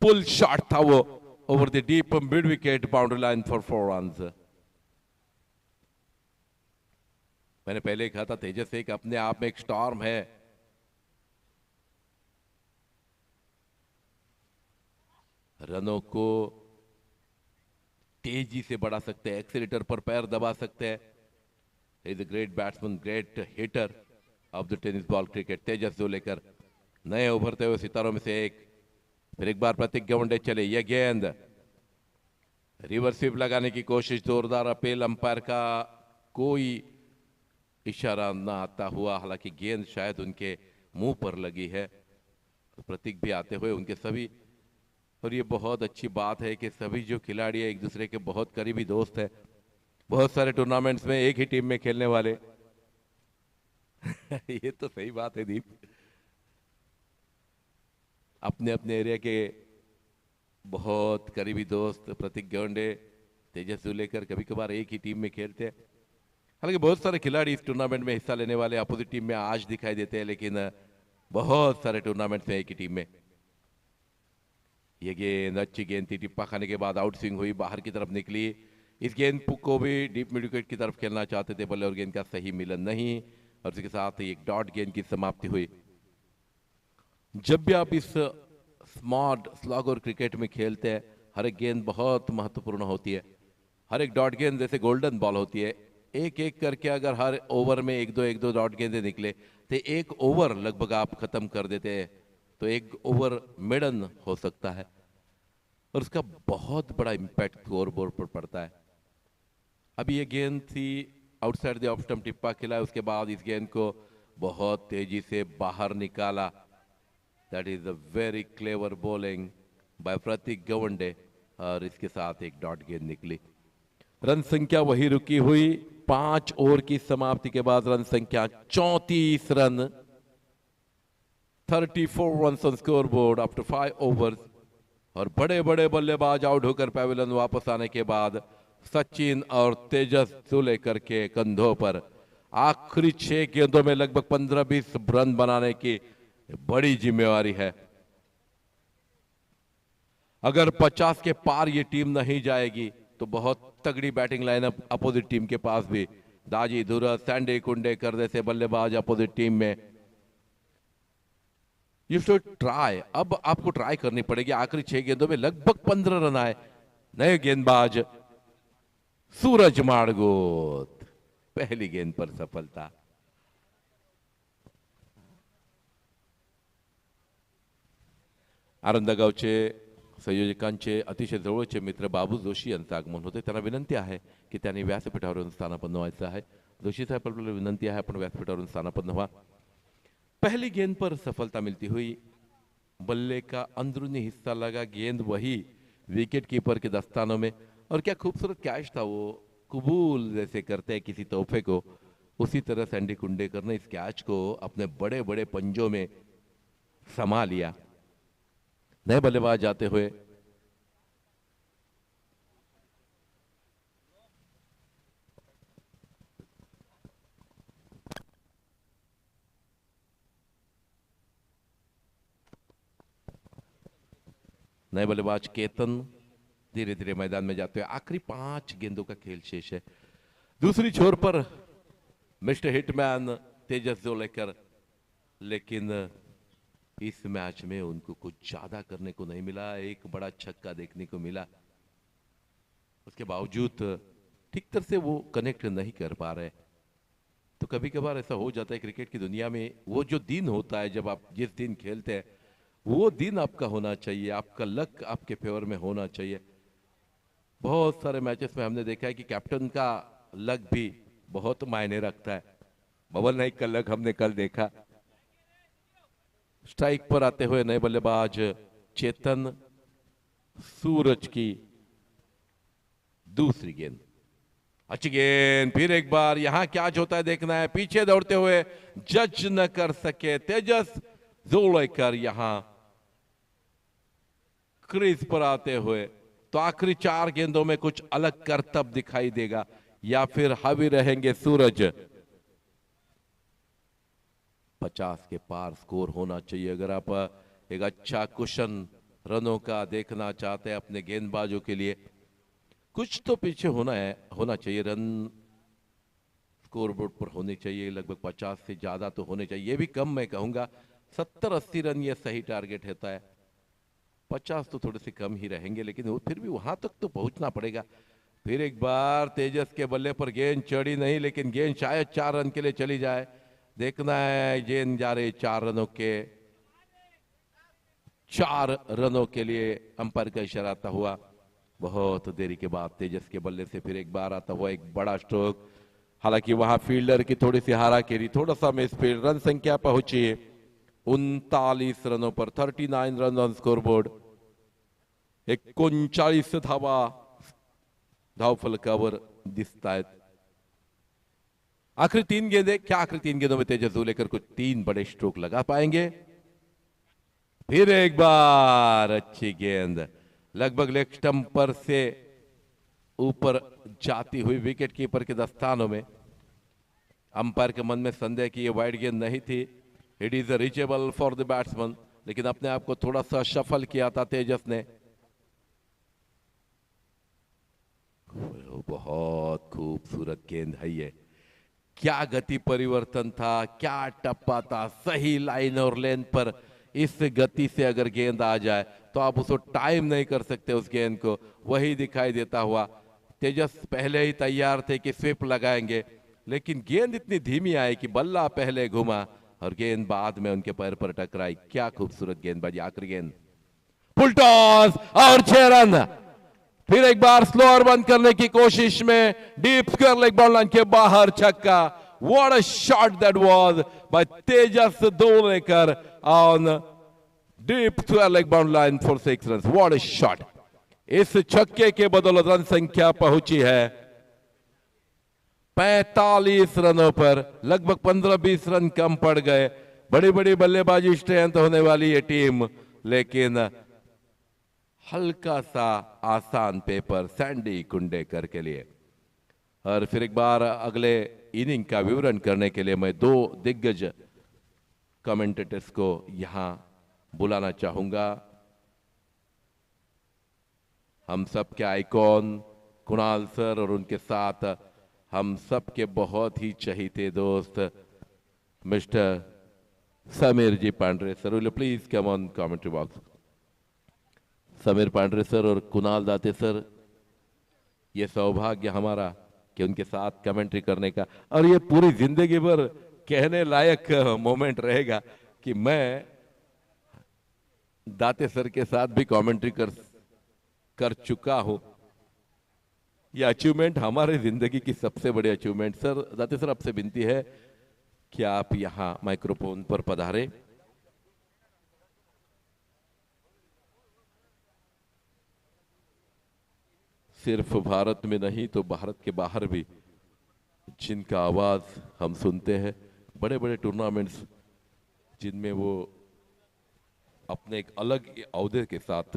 पुल शॉट था वो, over the deep mid wicket boundary line for 4 runs. मैंने पहले कहा था तेजस एक अपने आप में एक स्टॉर्म है। रनों को तेजी से बढ़ा सकते हैं, एक्सीलेटर पर पैर दबा सकते हैं। Is a great batsman, great hitter of the tennis ball cricket. Tejas जो लेकर नए उभरते हुए सितारों में से एक। फिर एक बार प्रतीक गवंडे चले, यह गेंद रिवर्स स्वीप लगाने की कोशिश, जोरदार अपील, अंपायर का कोई इशारा ना आता हुआ। हालांकि गेंद शायद उनके मुंह पर लगी है। तो प्रतीक भी आते हुए उनके सभी, और ये बहुत अच्छी बात है कि सभी जो खिलाड़ी है एक दूसरे के बहुत करीबी दोस्त है। बहुत सारे टूर्नामेंट्स में एक ही टीम में खेलने वाले ये तो सही बात है दीप, अपने अपने एरिया के बहुत करीबी दोस्त प्रतीक गवंडे, तेजस लेकर कभी कभार एक ही टीम में खेलते हैं। हालांकि बहुत सारे खिलाड़ी इस टूर्नामेंट में हिस्सा लेने वाले अपोजिट टीम में आज दिखाई देते हैं, लेकिन बहुत सारे टूर्नामेंट में एक ही टीम में। ये गेंद अच्छी गेंद थी, टिप्पा खाने के बाद आउट स्विंग हुई, बाहर की तरफ निकली। इस गेंद को भी डीप मिड विकेट की तरफ खेलना चाहते थे बल्ले, और गेंद का सही मिलन नहीं, और इसके साथ ही एक डॉट गेंद की समाप्ति हुई। जब भी आप इस स्मार्ट स्लॉग और क्रिकेट में खेलते हैं, हर एक गेंद बहुत महत्वपूर्ण होती है। हर एक डॉट गेंद जैसे गोल्डन बॉल होती है। एक एक करके अगर हर ओवर में एक दो डॉट गेंदें निकले तो एक ओवर लगभग आप खत्म कर देते हैं। तो एक ओवर मेडन हो सकता है, और उसका बहुत बड़ा इंपैक्ट स्कोर बोर्ड पर पड़ता है। अभी ये गेंद थी आउटसाइड द ऑफ स्टंप, टिप्पा खिला, उसके बाद इस गेंद को बहुत तेजी से बाहर निकाला। That is a very clever bowling by Prateek Gawande, और इसके साथ एक डॉट गेंद निकली। रन संख्या वही रुकी हुई। 5 ओवर की समाप्ति के बाद रन संख्या 34 run, 34 runs on scoreboard after 5 overs. और बड़े बड़े बल्लेबाज आउट होकर पैविलियन वापस आने के बाद सचिन और तेजस सुलेकर के कंधों पर आखिरी 6 गेंदों में लगभग 15-20 रन बनाने की बड़ी जिम्मेवारी है। अगर 50 के पार ये टीम नहीं जाएगी तो बहुत तगड़ी बैटिंग लाइनअप अपोजिट टीम के पास भी। दाजी धुरत, सैंडी कुंडेकर जैसे बल्लेबाज अपोजिट टीम में। यू शुड ट्राई, अब आपको ट्राई करनी पड़ेगी। आखिरी 6 गेंदों में लगभग 15 रन आए। नए गेंदबाज सूरज माड़गोत, पहली गेंद पर सफलता। आनंदगावचे संयोजकांचे अतिशय जवळचे मित्र बाबू जोशी यांचं आगमन होते। त्यांना विनंती आहे की त्यांनी व्यासपीठावरून स्थानापन्न व्हायचं आहे। जोशी साहेब, आपल्याला विनंती आहे आपण व्यासपीठावरून स्थानापन्न व्हा। पहली गेंद पर सफलता मिलती हुई बल्ले का अंदरूनी हिस्सा लगा, गेंद वही विकेट कीपर के दस्तानों में। और क्या खूबसूरत कैच था वो, कबूल जैसे करते हैं किसी तोहफे को, उसी तरह सैंडी कुंडेकर ने इस कैच को अपने बड़े बड़े पंजों में समा लिया। नए बल्लेबाज जाते हुए नए बल्लेबाज केतन धीरे धीरे मैदान में जाते हुए। आखिरी 5 गेंदों का खेल शेष है। दूसरी छोर पर मिस्टर हिटमैन तेजस जोलेकर, लेकिन इस मैच में उनको कुछ ज्यादा करने को नहीं मिला। एक बड़ा छक्का देखने को मिला, उसके बावजूद ठीक तरह से वो कनेक्ट नहीं कर पा रहे। तो कभी कभार ऐसा हो जाता है क्रिकेट की दुनिया में। वो जो दिन होता है जब आप जिस दिन खेलते हैं वो दिन आपका होना चाहिए, आपका लक आपके फेवर में होना चाहिए। बहुत सारे मैचेस में हमने देखा है कि कैप्टन का लक भी बहुत मायने रखता है। बबल नाइक का लक हमने कल देखा। स्ट्राइक पर आते हुए नए बल्लेबाज चेतन, सूरज की दूसरी गेंद, अच्छी गेंद। फिर एक बार यहां क्या होता है देखना है। पीछे दौड़ते हुए जज न कर सके तेजस जोलेकर, यहां क्रीज पर आते हुए तो आखिरी 4 गेंदों में कुछ अलग करतब दिखाई देगा या फिर हावी रहेंगे सूरज। 50 के पार स्कोर होना चाहिए अगर आप एक अच्छा कुशन रनों का देखना चाहते हैं अपने गेंदबाजों के लिए। कुछ तो पीछे होना चाहिए, रन स्कोरबोर्ड पर होने चाहिए। लगभग 50 से ज्यादा तो होने चाहिए, ये भी कम मैं कहूंगा। 70-80 रन ये सही टारगेट होता है। 50 तो थोड़े से कम ही रहेंगे, लेकिन वो फिर भी वहां तक तो पहुंचना पड़ेगा। फिर एक बार तेजस के बल्ले पर गेंद चढ़ी नहीं, लेकिन गेंद शायद 4 रन के लिए चली जाए। देखना है, गेंद जा रही 4 रनों के, 4 रनों के लिए अंपायर का इशारा आता हुआ। बहुत देरी के बाद तेजस के बल्ले से फिर एक बार आता हुआ एक बड़ा स्ट्रोक। हालांकि वहां फील्डर की थोड़ी सी हाराकेरी, थोड़ा सा मिस फील्ड। रन संख्या पहुंची 39 रनों पर, 39 रन ऑन स्कोरबोर्ड। 39 धावा धावफलकावर दिसतायत। आखिरी 3 गेंदें, क्या आखिरी 3 गेंदों में तेजस जोलेकर कुछ 3 बड़े स्ट्रोक लगा पाएंगे? फिर एक बार अच्छी गेंद, लगभग लेग स्टंप पर से ऊपर जाती हुई विकेट कीपर के दस्तानों में। अंपायर के मन में संदेह कि यह वाइड गेंद नहीं थी। It is reachable for the batsman, लेकिन अपने आप को थोड़ा सा शफल किया था तेजस ने। बहुत खूबसूरत गेंद है ये। क्या गति परिवर्तन था, क्या टप्पा था, सही लाइन और लेंथ पर। इस गति से अगर गेंद आ जाए तो आप उसको टाइम नहीं कर सकते उस गेंद को। वही दिखाई देता हुआ तेजस पहले ही तैयार थे कि स्विप लगाएंगे, लेकिन गेंद इतनी धीमी आई कि बल्ला पहले घुमा और गेंद बाद में उनके पैर पर टकराई। क्या खूबसूरत गेंदबाजी। आखिरी गेंद फुल टॉस और 6 रन। फिर एक बार स्लोअर बंद करने की कोशिश में deep square leg bound line के बाहर छक्का। What a shot that was by Tejas Jolekar on deep square leg bound line for 6 run. What a shot. इस छक्के के बदौलत रन संख्या पहुंची है 45 रनों पर। लगभग 15-20 रन कम पड़ गए। बड़ी बड़ी बल्लेबाजी स्ट्रेंथ होने वाली ये टीम, लेकिन हल्का सा आसान पेपर सैंडी कुंडेकर के लिए। और फिर एक बार अगले इनिंग का विवरण करने के लिए मैं दो दिग्गज कमेंटेटर्स को यहां बुलाना चाहूंगा। हम सब के आइकॉन कुणाल सर और उनके साथ हम सब के बहुत ही चहीते दोस्त mister Sameer ji Pandare sir, will please come on commentary box. Sameer Pandare sir और कुणाल दाते सर, ये सौभाग्य हमारा कि उनके साथ कमेंट्री करने का, और ये पूरी जिंदगी भर कहने लायक मोमेंट रहेगा कि मैं दाते सर के साथ भी कमेंट्री कर चुका हूं। यह अचीवमेंट हमारी जिंदगी की सबसे बड़ी अचीवमेंट। सर, दाते सर, आपसे विनती है कि आप यहां माइक्रोफोन पर पधारें। सिर्फ भारत में नहीं तो भारत के बाहर भी जिनका आवाज हम सुनते हैं, बड़े बड़े टूर्नामेंट्स जिनमें वो अपने एक अलग औहदे के साथ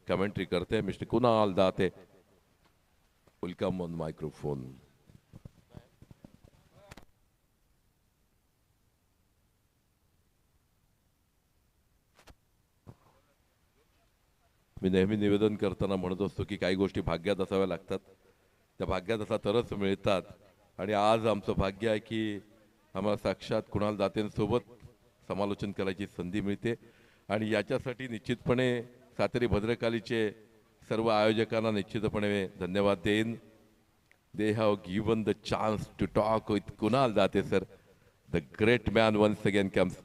कमेंट्री करते हैं, mister Kunal Date, welcome on microphone. मी नेहमी निवेदन करताना म्हणत असतो की काही गोष्टी भाग्यात असाव्या लागतात, त्या भाग्यात असा तरच मिळतात। आणि आज आमचं भाग्य आहे की आम्हाला साक्षात कुणाल दातेंसोबत समालोचन करायची संधी मिळते। आणि याच्यासाठी निश्चितपणे सातेरी भद्रकालीचे सर्व आयोजकांना निश्चितपणे धन्यवाद देईन। They have given the chance to talk with Kunal Date sir, the great man once again comes.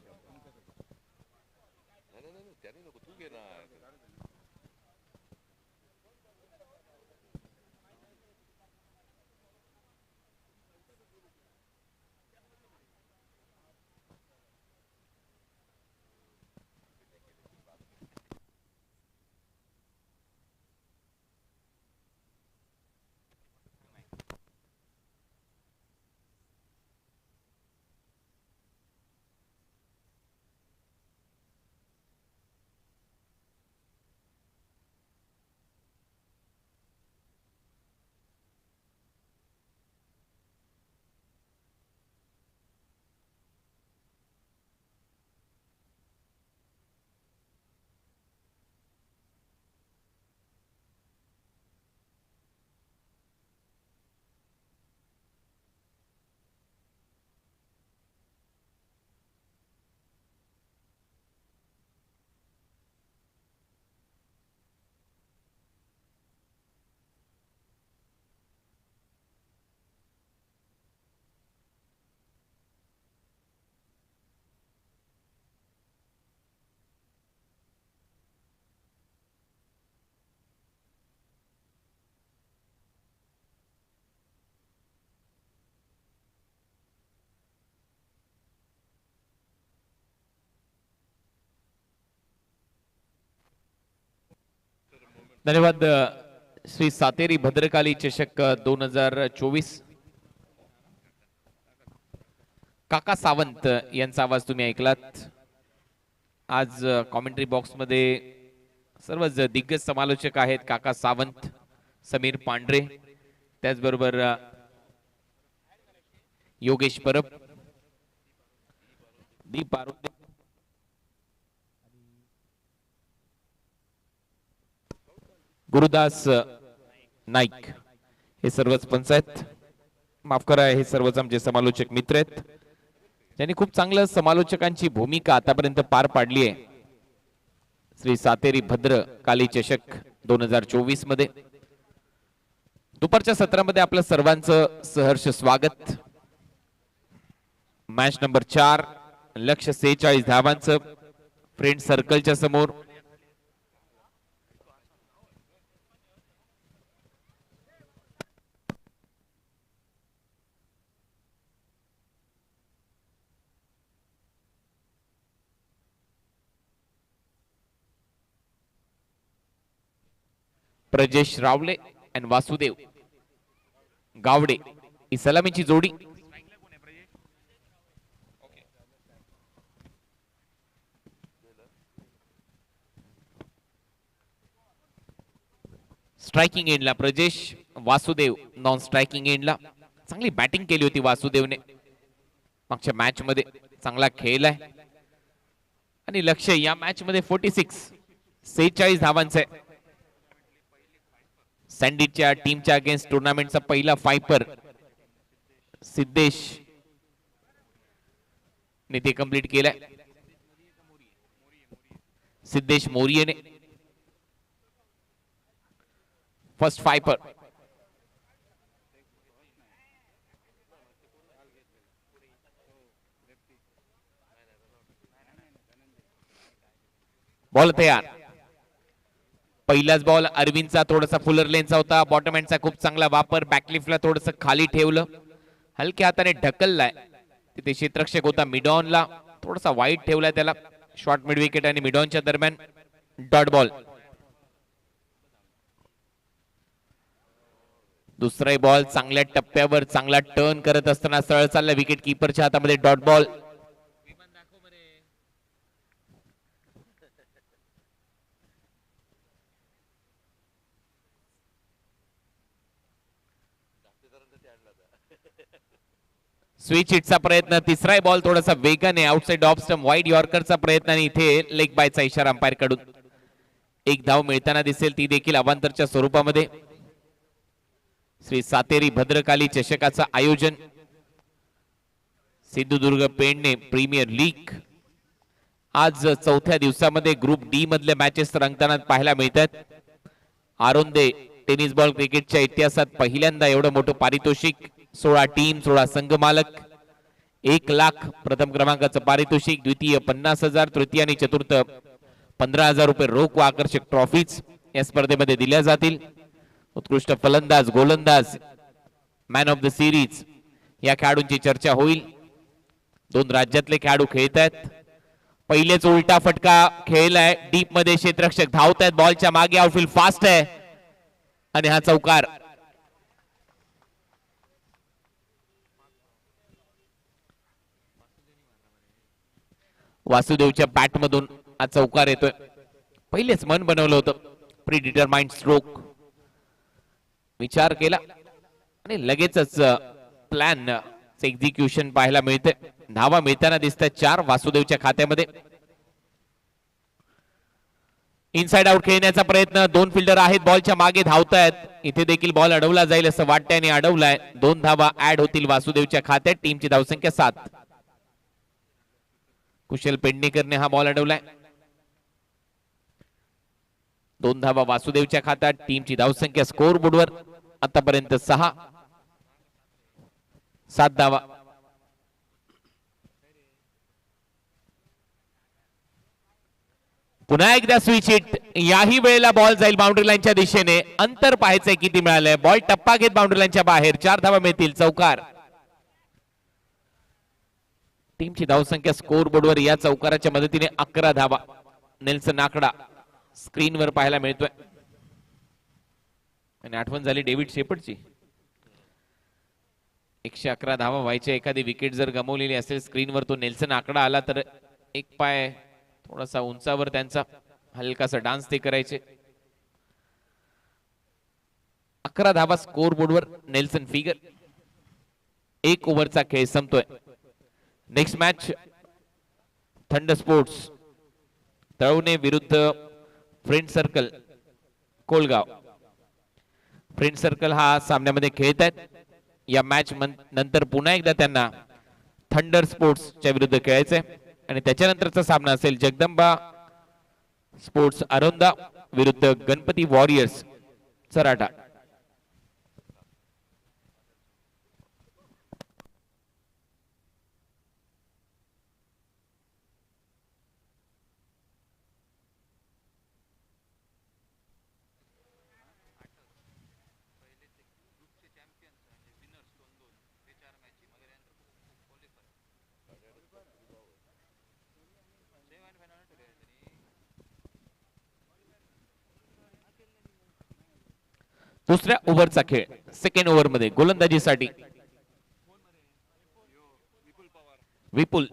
धन्यवाद। श्री सातेरी भद्रकाली चषक 2024, काका सावंत यांचा आवाज तुम्ही ऐकलात। आज कॉमेंट्री बॉक्स मध्ये सर्वच दिग्गज समालोचक आहेत, काका सावंत, समीर पांढरे, त्याचबरोबर योगेश परब, दीप आरोग्य, गुरुदास नाईक, हे सर्वच पंच आहेत। माफ करा, हे सर्वच आमचे समालोचक मित्र आहेत ज्यांनी खूप चांगलं समालोचकांची भूमिका आतापर्यंत पार पाडली आहे श्री सातेरी भद्र काली चषक 2024 मध्ये। दुपारच्या सत्रामध्ये आपलं सर्वांचं सहर्ष स्वागत। मॅच नंबर 4, लक्ष्य 46 धावांचं, फ्रेंड सर्कलच्या समोर। प्रजेश रावले आणि वासुदेव गावडे ही सलामीची जोडी। स्ट्रायकिंग एंडला प्रजेश, वासुदेव नॉन स्ट्रायकिंग एंडला. चांगली बॅटिंग केली होती वासुदेवने मागच्या मॅच मध्ये, चांगला खेळ आहे. आणि लक्ष्य या मॅच मध्ये 46 धावांचे. सँडीच्या टीमच्या अगेन्स्ट टुर्नामेंटचा पहिला फायपर सिद्धेश ने ते कंप्लीट केलाय. सिद्धेश मोरियेने फर्स्ट फायपर. बॉल तयार. पहिलाच बॉल अरविंदचा थोडासा फुलर लेनचा होता. बॉटम हँडचा खूप चांगला वापर. बॅकलिफ्टला थोडस खाली ठेवलं, हलक्या हाताने ढकललाय. तिथे क्षेत्ररक्षक होता मिडॉनला, थोडासा वाईट ठेवलाय त्याला. शॉर्ट मिड विकेट आणि मिडॉनच्या दरम्यान डॉट बॉल. दुसरा बॉल चांगल्या टप्प्यावर चांगला टर्न करत असताना सरळ चालला विकेट कीपरच्या हातामध्ये. Dot ball. स्विच हिटचा प्रयत्न. तिसरा बॉल थोडासा वेगाने आउटसाइड ऑफ स्टंप वाईड यॉर्करचा प्रयत्न आणि इथे लेग बायचा इशारा अंपायर कडून. एक धाव मिळताना दिसेल, ती देखील अवांतरच्या स्वरूपामध्ये. श्री सातेरी भद्रकाली चषकाचं आयोजन सिंधुदुर्ग पेणने प्रीमियर लीग. आज चौथ्या दिवसामध्ये ग्रुप डी मधले मॅचेस रंगताना पाहायला मिळतात. आरोंदे टेनिस बॉल क्रिकेटच्या इतिहासात पहिल्यांदा एवढं मोठं पारितोषिक. 16 टीम, 16 संघ मालक, 1 लाख प्रथम क्रमांकाचं पारितोषिक, द्वितीय 50,000, तृतीय आणि चतुर्थ 15,000 रुपये रोख व आकर्षक ट्रॉफीज या स्पर्धेमध्ये दिल्या जातील. उत्कृष्ट फलंदाज, गोलंदाज, मॅन ऑफ द सिरीज या खेळाडूंची चर्चा होईल. 2 राज्यातले खेळाडू खेळत आहेत. पहिलेच उलटा फटका खेळलाय डीप मध्ये. क्षेत्ररक्षक धावत आहेत बॉलच्या मागे. आउटफील्ड फास्ट आहे आणि हा चौकार. वासुदेवच्या बॅट मधून हा चौकार येतोय. पहिलेच मन बनवलं होतं. प्री डिटरमाइंड स्ट्रोक विचार केला आणि लगेचच प्लॅन एक्झिक्युशन पाहायला मिळते. धावा मिळताना दिसतात 4 वासुदेवच्या खात्यामध्ये. इनसाइड आउट खेळण्याचा प्रयत्न. 2 फिल्डर आहेत बॉलच्या मागे धावतायत. इथे देखील बॉल अडवला जाईल असं वाटतंय आणि अडवलाय. 2 धावा ऍड होतील वासुदेवच्या खात्यात. टीमची धावसंख्या 7. कुशल पेडणेकरने हा बॉल अडवलाय. 2 धावा वासुदेवच्या खात्यात. टीमची धावसंख्या स्कोर बोर्डवर आतापर्यंत 6. 7 धावा. पुन्हा एकदा स्विच हिट. याही वेळेला बॉल जाईल बाउंड्री लाईनच्या दिशेने. अंतर पाहायचंय किती मिळालंय. बॉल टप्पा घेत बाउंड्री लाईनच्या बाहेर. 4 धावा मिळतील. चौकार. टीमची धावसंख्या स्कोर बोर्डवर या चौकाराच्या मदतीने 11 धावा. नेल्सन आकडा स्क्रीनवर पाहायला मिळतोय. आणि आठवण झाली डेव्हिड शेपर्डची. 111 धावा व्हायच्या. एखादी विकेट जर गमावलेली असेल स्क्रीनवर, तो नेल्सन आकडा आला तर एक पाय थोडासा उंचावर त्यांचा हलकासा डान्स ते करायचे. 11 धावा स्कोर बोर्डवर नेल्सन फिगर. 1 ओव्हरचा खेळ संपतोय. नेक्स्ट मॅच थंड स्पोर्ट्स तळवणे विरुद्ध friend circle Kolgaon. Friend circle हा सामन्यामध्ये खेळत आहेत. या मॅच नंतर पुन्हा एकदा त्यांना थंडर स्पोर्ट्सच्या विरुद्ध खेळायचंय आणि त्याच्यानंतरचा सामना असेल जगदंबा स्पोर्ट्स अरोंदा विरुद्ध गणपती वॉरियर्स चराटा. दुसऱ्या ओव्हरचा खेळ. सेकंड ओव्हर मध्ये गोलंदाजीसाठी विपुल.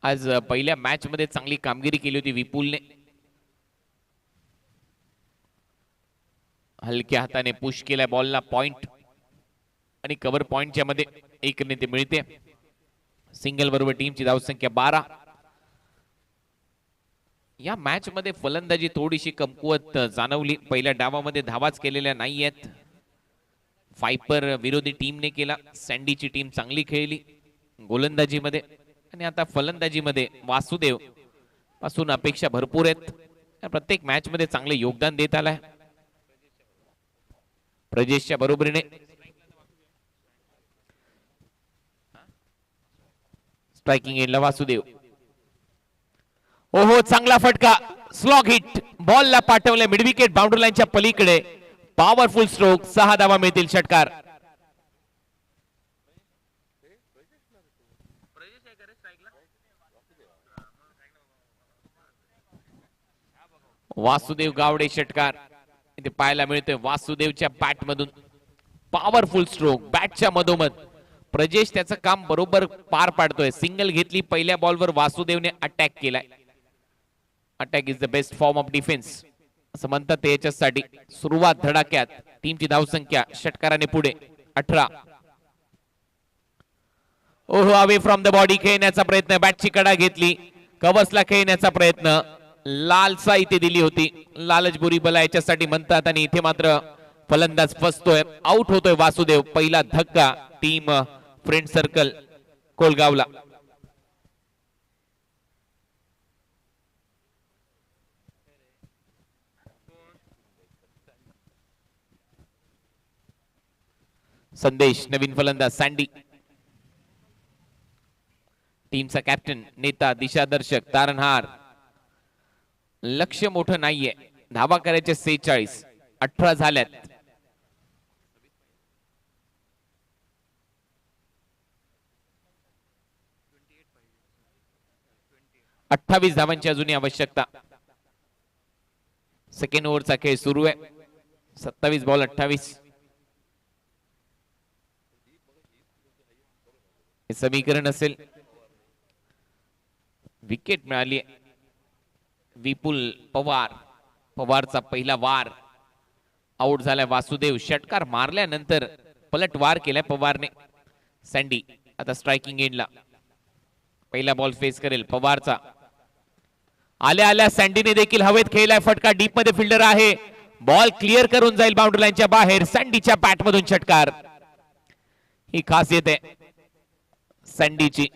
आज पहिल्या मॅच मध्ये चांगली कामगिरी केली होती विपुलने. हलक्या हाताने पुश केलाय बॉलला पॉइंट आणि कव्हर पॉइंटच्या मध्ये एक रन ते मिळते. सिंगल बरोबर टीमची धावसंख्या 12. या मॅच मध्ये फलंदाजी थोडीशी कमकुवत जाणवली. पहिल्या डावामध्ये धावाच केलेल्या नाहीयेत. फायपर विरोधी टीमने केला. सँडीची टीम चांगली खेळली गोलंदाजीमध्ये आणि आता फलंदाजीमध्ये वासुदेव पासून अपेक्षा भरपूर आहेत. प्रत्येक मॅच मध्ये चांगले योगदान देत आलाय. प्रजेशच्या बरोबरीने स्ट्रायकिंग एंडला वासुदेव. ओहो चांगला फटका स्लॉग हिट बॉलला पाठवले मिड विकेट बाउंड्री लाईनच्या पलीकडे. पॉवरफुल स्ट्रोक 6 धावा मिळतील. षटकार. वासुदेव गावडे षटकार इथे पाहायला मिळतोय. वासुदेवच्या बॅट मधून पॉवरफुल स्ट्रोक बॅटच्या मधोमध. प्रजेश त्याचं काम बरोबर पार पाडतोय. सिंगल घेतली पहिल्या बॉलवर. वासुदेवने अटॅक केलाय. Attack is the best form of defence असं म्हणतात ते याच्यासाठी. सुरुवात धडाक्यात. टीमची धावसंख्या षटकाराने पुढे 18. ओहो अवे फ्रॉम द बॉडी खेळण्याचा प्रयत्न. बॅटची कडा घेतली. कव्हर्सला खेळण्याचा प्रयत्न. लालसा इथे दिली होती. लालच बुरी बला याच्यासाठी म्हणतात आणि इथे मात्र फलंदाज फसतोय. आउट होतोय वासुदेव. पहिला धक्का टीम फ्रेंड सर्कल कोलगावला. संदेश नवीन फलंदाज सँडी. टीमचा कॅप्टन नेता दिशादर्शक तारणहार. लक्ष मोठं नाहीये. धावा करायचे 46. 18 झाल्यात. 28 धावांची अजूनही आवश्यकता. सेकंड ओव्हरचा खेळ सुरू आहे. 27 बॉल 28. हे समीकरण असेल. विकेट मिळाली. विपुल पवार. पवारचा पहिला वार. आउट झालाय वासुदेव. षटकार मारल्यानंतर पलट वार केलाय पवारने. सँडी आता स्ट्रायकिंग एंडला. पहिला बॉल फेस करेल पवारचा. आल्या आल्या सँडीने देखील हवेत खेळलाय फटका. डीप मध्ये फिल्डर आहे. बॉल क्लिअर करून जाईल बाउंड्री लाईनच्या बाहेर. सँडीच्या बॅट मधून षटकार. ही खासियत आहे सँडीची.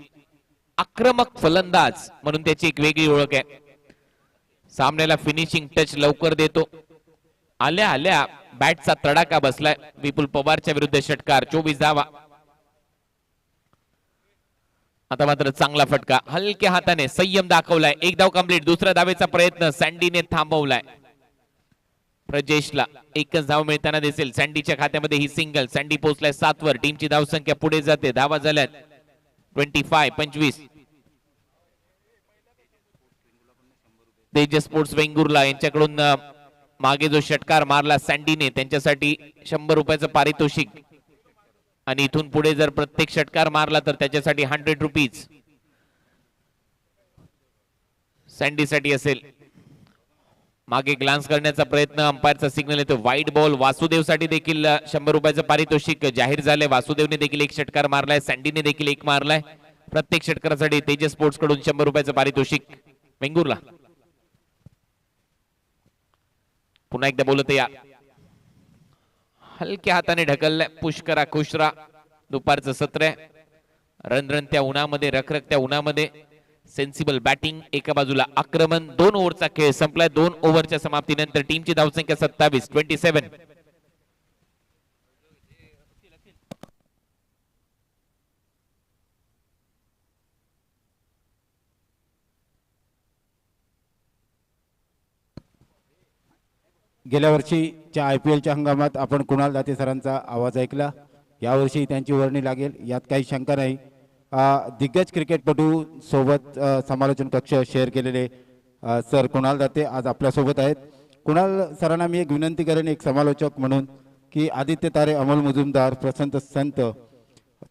आक्रमक फलंदाज म्हणून त्याची एक वेगळी ओळख आहे. सामन्याला फिनिशिंग टच लवकर देतो. आल्या आल्या बॅटचा तडाखा बसलाय. विपुल पवारच्या विरुद्ध षटकार. 24 धावा. आता मात्र चांगला फटका. हलक्या हाताने संयम दाखवलाय. एक धाव कंप्लीट. दुसऱ्या धावेचा प्रयत्न सँडीने थांबवलाय. प्रजेशला एकच धाव मिळताना दिसेल. सँडीच्या खात्यामध्ये ही सिंगल. सँडी पोहोचलाय 7 वर. टीमची धावसंख्या पुढे जाते. धावा झाल्यात 25. तेजस स्पोर्ट्स वेंगुर्ला यांच्याकडून मागे जो षटकार मारला सँडीने त्यांच्यासाठी 100 रुपयाचं पारितोषिक. आणि इथून पुढे जर प्रत्येक षटकार मारला तर त्याच्यासाठी 100 रुपीज सँडीसाठी असेल. मागे ग्लान्स करण्याचा प्रयत्न. अंपायरचा सिग्नल येतो. वाईट बॉल. वासुदेवसाठी देखील 100 रुपयाचं पारितोषिक जाहीर झालंय. वासुदेवने देखील एक षटकार मारलाय. सँडीने देखील एक मारलाय. प्रत्येक षटकारासाठी तेजस स्पोर्ट्स कडून 100 रुपयाचं पारितोषिक. वेंगुर्ला पुन्हा एकदा बोलत या. हलक्या हाताने ढकललाय. पुश करा खुश राहा. दुपारचं सत्र आहे. रणरणत्या उन्हामध्ये रखरखत्या उन्हामध्ये सेन्सिबल बॅटिंग एका बाजूला. आक्रमण. 2 ओव्हरचा खेळ संपलाय. 2 ओव्हरच्या समाप्तीनंतर टीमची धावसंख्या 27. गेल्या वर्षीच्या IPLच्या हंगामात आपण कुणाल दाते सरांचा आवाज ऐकला. यावर्षी त्यांची वर्णी लागेल यात काही शंका नाही. दिग्गज क्रिकेटपटू सोबत समालोचन कक्ष शेअर केलेले सर कुणाल दाते आज आपल्यासोबत आहेत. कुणाल सरांना मी एक विनंती करेन एक समालोचक म्हणून की आदित्य तारे, अमोल मुजुमदार, प्रसंत संत,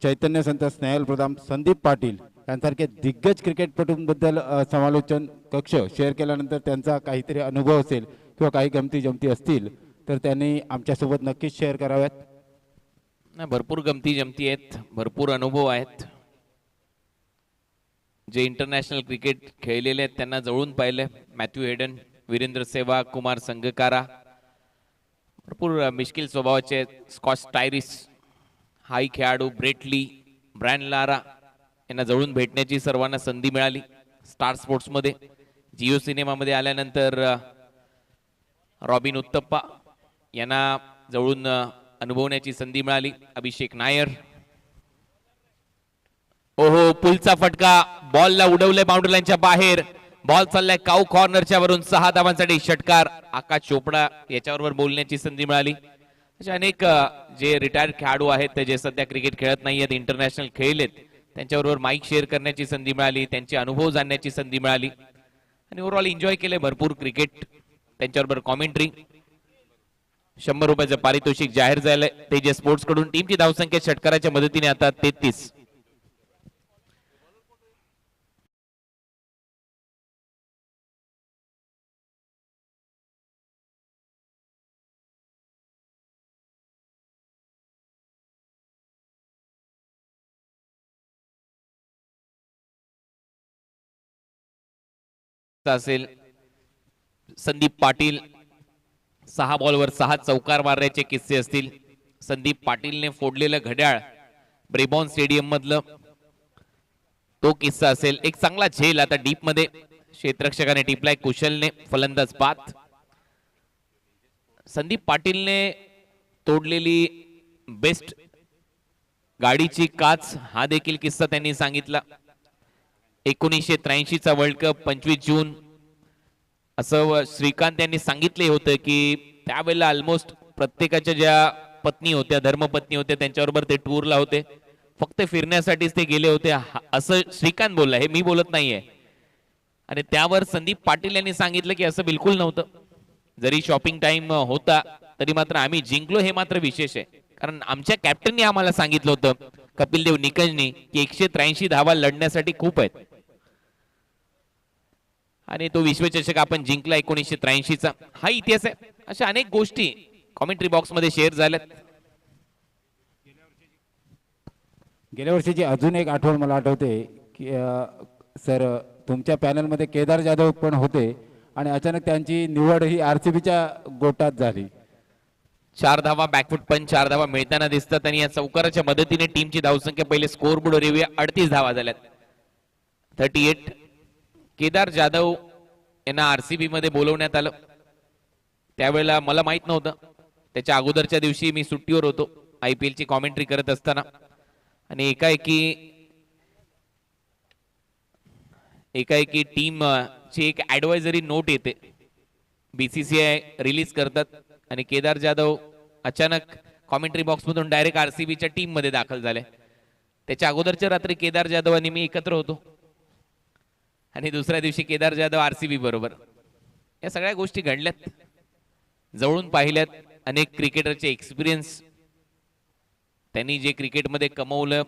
चैतन्य संत, स्नेहल प्रधान, संदीप पाटील यांसारखे दिग्गज क्रिकेटपटूंबद्दल समालोचन कक्ष शेअर केल्यानंतर त्यांचा काहीतरी अनुभव असेल किंवा काही गमती जमती असतील तर त्यांनी आमच्यासोबत नक्कीच शेअर कराव्यात. नाही, भरपूर गमती जमती आहेत, भरपूर अनुभव आहेत. जे इंटरनॅशनल क्रिकेट खेळलेले आहेत त्यांना जवळून पाहिले. मॅथ्यू हेडन, वीरेंद्र सेहवाग, कुमार संगकारा, भरपूर मिश्किल स्वभावाचे. स्कॉट टायरिस हाही खेळाडू, ब्रेटली, ब्रॅन लारा यांना जवळून भेटण्याची सर्वांना संधी मिळाली. स्टार स्पोर्ट्समध्ये, जिओ सिनेमामध्ये आल्यानंतर रॉबिन उत्तप्पा यांना जवळून अनुभवण्याची संधी मिळाली. अभिषेक नायर, ओहो, पुलचा फटका, बॉलला उडवले बाउंड्री लाईनच्या बाहेर. बॉल चाललाय काऊ कॉर्नरच्या वरून. 6 धावांसाठी षटकार. आकाश चोपडा याच्याबरोबर बोलण्याची संधी मिळाली. असे अनेक जे रिटायर्ड खेळाडू आहेत ते जे सध्या क्रिकेट खेळत नाहीयेत, इंटरनॅशनल खेळलेत, त्यांच्याबरोबर माईक शेअर करण्याची संधी मिळाली, त्यांचे अनुभव जाणण्याची संधी मिळाली आणि ओव्हरऑल एन्जॉय केले भरपूर क्रिकेट. त्यांच्याबरोबर कॉमेंट्री. 100 रुपयाचं पारितोषिक जाहीर झालंय तेजस स्पोर्ट्स कडून. टीमची धावसंख्या षटकाराच्या मदतीने आता 33. असेल. संदीप पाटील 6 बॉलवर 6 चौकार मारण्याचे किस्से असतील. संदीप पाटीलने फोडलेलं घड्याळ ब्रेबॉन स्टेडियम मधलं तो किस्सा असेल. एक चांगला झेल आता डीप मध्ये क्षेत्ररक्षकाने टिपलाय कुशलने. फलंदाज पाथ. संदीप पाटीलने तोडलेली बेस्ट गाडीची काच हा देखील किस्सा त्यांनी सांगितला. 1983 चा वर्ल्ड कप 25 जून असं श्रीकांत यांनी सांगितले होतं की त्यावेळेला ऑलमोस्ट प्रत्येकाच्या ज्या पत्नी होत्या, धर्मपत्नी होत्या, त्यांच्याबरोबर ते टूरला होते, फक्त फिरण्यासाठीच ते गेले होते असं श्रीकांत बोलला. हे मी बोलत नाहीये. आणि त्यावर संदीप पाटील यांनी सांगितलं की असं बिलकुल नव्हतं. जरी शॉपिंग टाइम होता तरी मात्र आम्ही जिंकलो हे मात्र विशेष आहे. कारण आमच्या कॅप्टननी आम्हाला सांगितलं होतं, कपिल देव निकंजनी, की 183 धावा लढण्यासाठी खूप आहेत. आणि तो विश्वचषक आपण जिंकला 1983 चा. हा इतिहास आहे. अशा अनेक गोष्टी कॉमेंट्री बॉक्स मध्ये शेअर झाल्यात. गेल्या वर्षीची अजून एक आठवण मला आठवते की सर तुमच्या पॅनलमध्ये केदार जाधव पण होते आणि अचानक त्यांची निवड ही आरसीबीच्या गोटात झाली. 4 धावा बॅकफुट पंच 4 धावा मिळताना दिसतात आणि या चौकाराच्या मदतीने टीमची धावसंख्या पहिले स्कोर बोर्ड रेव्या 38 धावा झाल्यात. 38. केदार जाधव यांना आरसीबी मध्ये बोलवण्यात आलं. त्यावेळेला मला माहित नव्हतं. त्याच्या अगोदरच्या दिवशी मी सुट्टीवर होतो IPL ची कॉमेंट्री करत असताना आणि एकाएकी टीम ची एक ऍडवायझरी नोट येते. BCCI रिलीज करतात आणि केदार जाधव अचानक कॉमेंट्री बॉक्स मधून डायरेक्ट आरसीबीच्या टीम मध्ये दाखल झाले. त्याच्या अगोदरच्या रात्री केदार जाधव आणि मी एकत्र होतो आणि दुसऱ्या दिवशी केदार जाधव आरसीबी बरोबर. या सगळ्या गोष्टी घडल्यात, जवळून पाहिल्यात. अनेक क्रिकेटरचे एक्सपिरियन्स, त्यांनी जे क्रिकेटमध्ये कमवलं,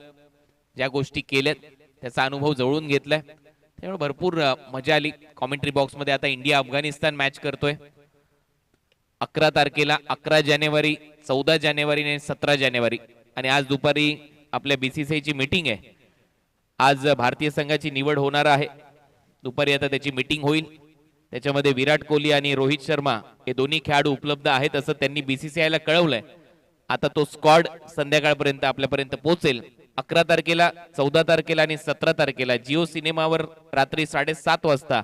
ज्या गोष्टी केल्यात, त्याचा अनुभव जवळून घेतलाय. त्यामुळे भरपूर मजा आली कॉमेंट्री बॉक्स मध्ये. आता इंडिया अफगाणिस्तान मॅच करतोय 11 तारखेला, 11 जानेवारी, 14 जानेवारी आणि 17 जानेवारी. आणि आज दुपारी आपल्या BCCI ची मीटिंग आहे. आज भारतीय संघाची निवड होणार आहे दुपारी. आता त्याची मीटिंग होईल. त्याच्यामध्ये विराट कोहली आणि रोहित शर्मा हे दोन्ही खेळाडू उपलब्ध आहेत असं त्यांनी BCCI ला कळवलंय. आता तो स्क्वॉड संध्याकाळपर्यंत आपल्यापर्यंत पोहोचेल. 11 तारखेला, 14 तारखेला आणि 17 तारखेला जिओ सिनेमावर रात्री 7:30 वाजता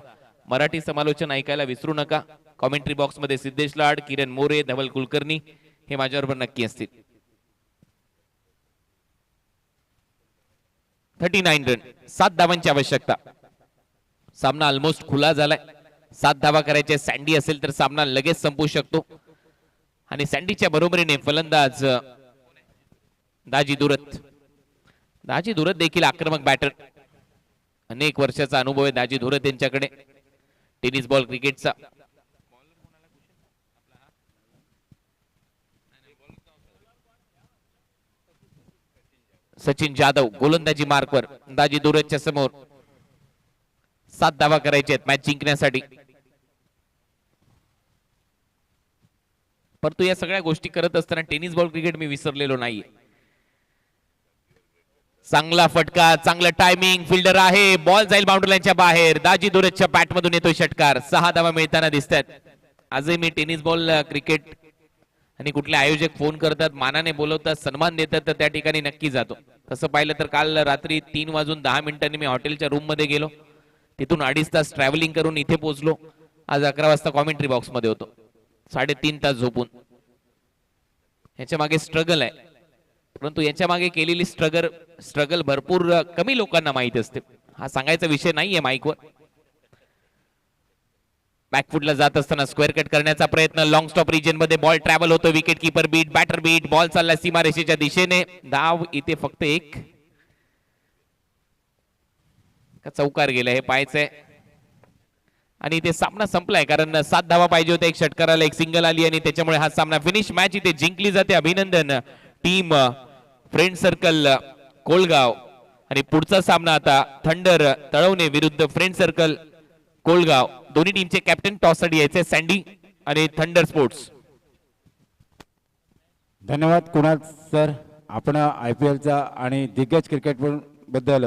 मराठी समालोचन ऐकायला विसरू नका. कॉमेंट्री बॉक्स मध्ये सिद्धेश लाड, किरण मोरे, धवल कुलकर्णी हे माझ्याबरोबर नक्की असतील. 39 रन, 7 धावांची आवश्यकता. सामना ऑलमोस्ट खुला झालाय. 7 धावा करायचे. सँडी असेल तर सामना लगेच संपू शकतो. आणि सँडीच्या बरोबरीने फलंदाज दाजी दुरत. दाजी दुरत देखील आक्रमक बॅटर. अनेक वर्षाचा अनुभव आहे दाजी दुरत यांच्याकडे टेनिस बॉल क्रिकेटचा. सचिन जाधव गोलंदाजी मार्कवर दाजी दुरतच्या समोर. 7 धावा करायचे आहेत मॅच जिंकण्यासाठी. परंतु या सगळ्या गोष्टी करत असताना टेनिस बॉल क्रिकेट मी विसरलेलो नाहीये. चांगला फटका, चांगलं टायमिंग, फिल्डर आहे, बॉल जाईल बाउंड्री लाईनच्या बाहेर. दाजी दुरेच्या बॅट मधून येतोय षटकार. 6 धावा मिळताना दिसतात. आजही मी टेनिस बॉल क्रिकेट आणि कुठले आयोजक फोन करतात, मानाने बोलवतात, सन्मान देतात, तर त्या ठिकाणी नक्की जातो. तसं पाहिलं तर काल रात्री 3:10 मी हॉटेलच्या रूम मध्ये गेलो, तिथून 2.5 तास ट्रॅव्हलिंग करून इथे पोहोचलो. आज 11 वाजता कॉमेंट्री बॉक्स मध्ये होतो, 3.5 तास झोपून. ह्याच्या मागे स्ट्रगल आहे, परंतु याच्या मागे केलेली स्ट्रगल भरपूर कमी लोकांना माहित असते. हा सांगायचा विषय नाहीये माईकवर. बॅकफुटला जात असताना स्क्वेअर कट करण्याचा प्रयत्न, लॉंग स्टॉप रिजन मध्ये बॉल ट्रॅव्हल होतो. Wicket keeper beat, batter beat, ball चालला सीमारेषेच्या दिशेने. धाव इथे फक्त एक. चौकार गेला हे पाहायचंय. आणि इथे सामना संपलाय, कारण 7 धावा पाहिजे होत्या. एक षटकाराला एक सिंगल आली आणि त्याच्यामुळे हा सामना फिनिश. मॅच इथे जिंकली जाते. अभिनंदन टीम फ्रेंड सर्कल कोलगाव. आणि पुढचा सामना आता थंडर तळवणे विरुद्ध फ्रेंड सर्कल कोलगाव. दोन्ही टीमचे कॅप्टन टॉससाठी यायचे सँडी आणि थंडर स्पोर्ट्स. धन्यवाद कुणाल सर, आपण IPLचा आणि दिग्गज क्रिकेट बद्दल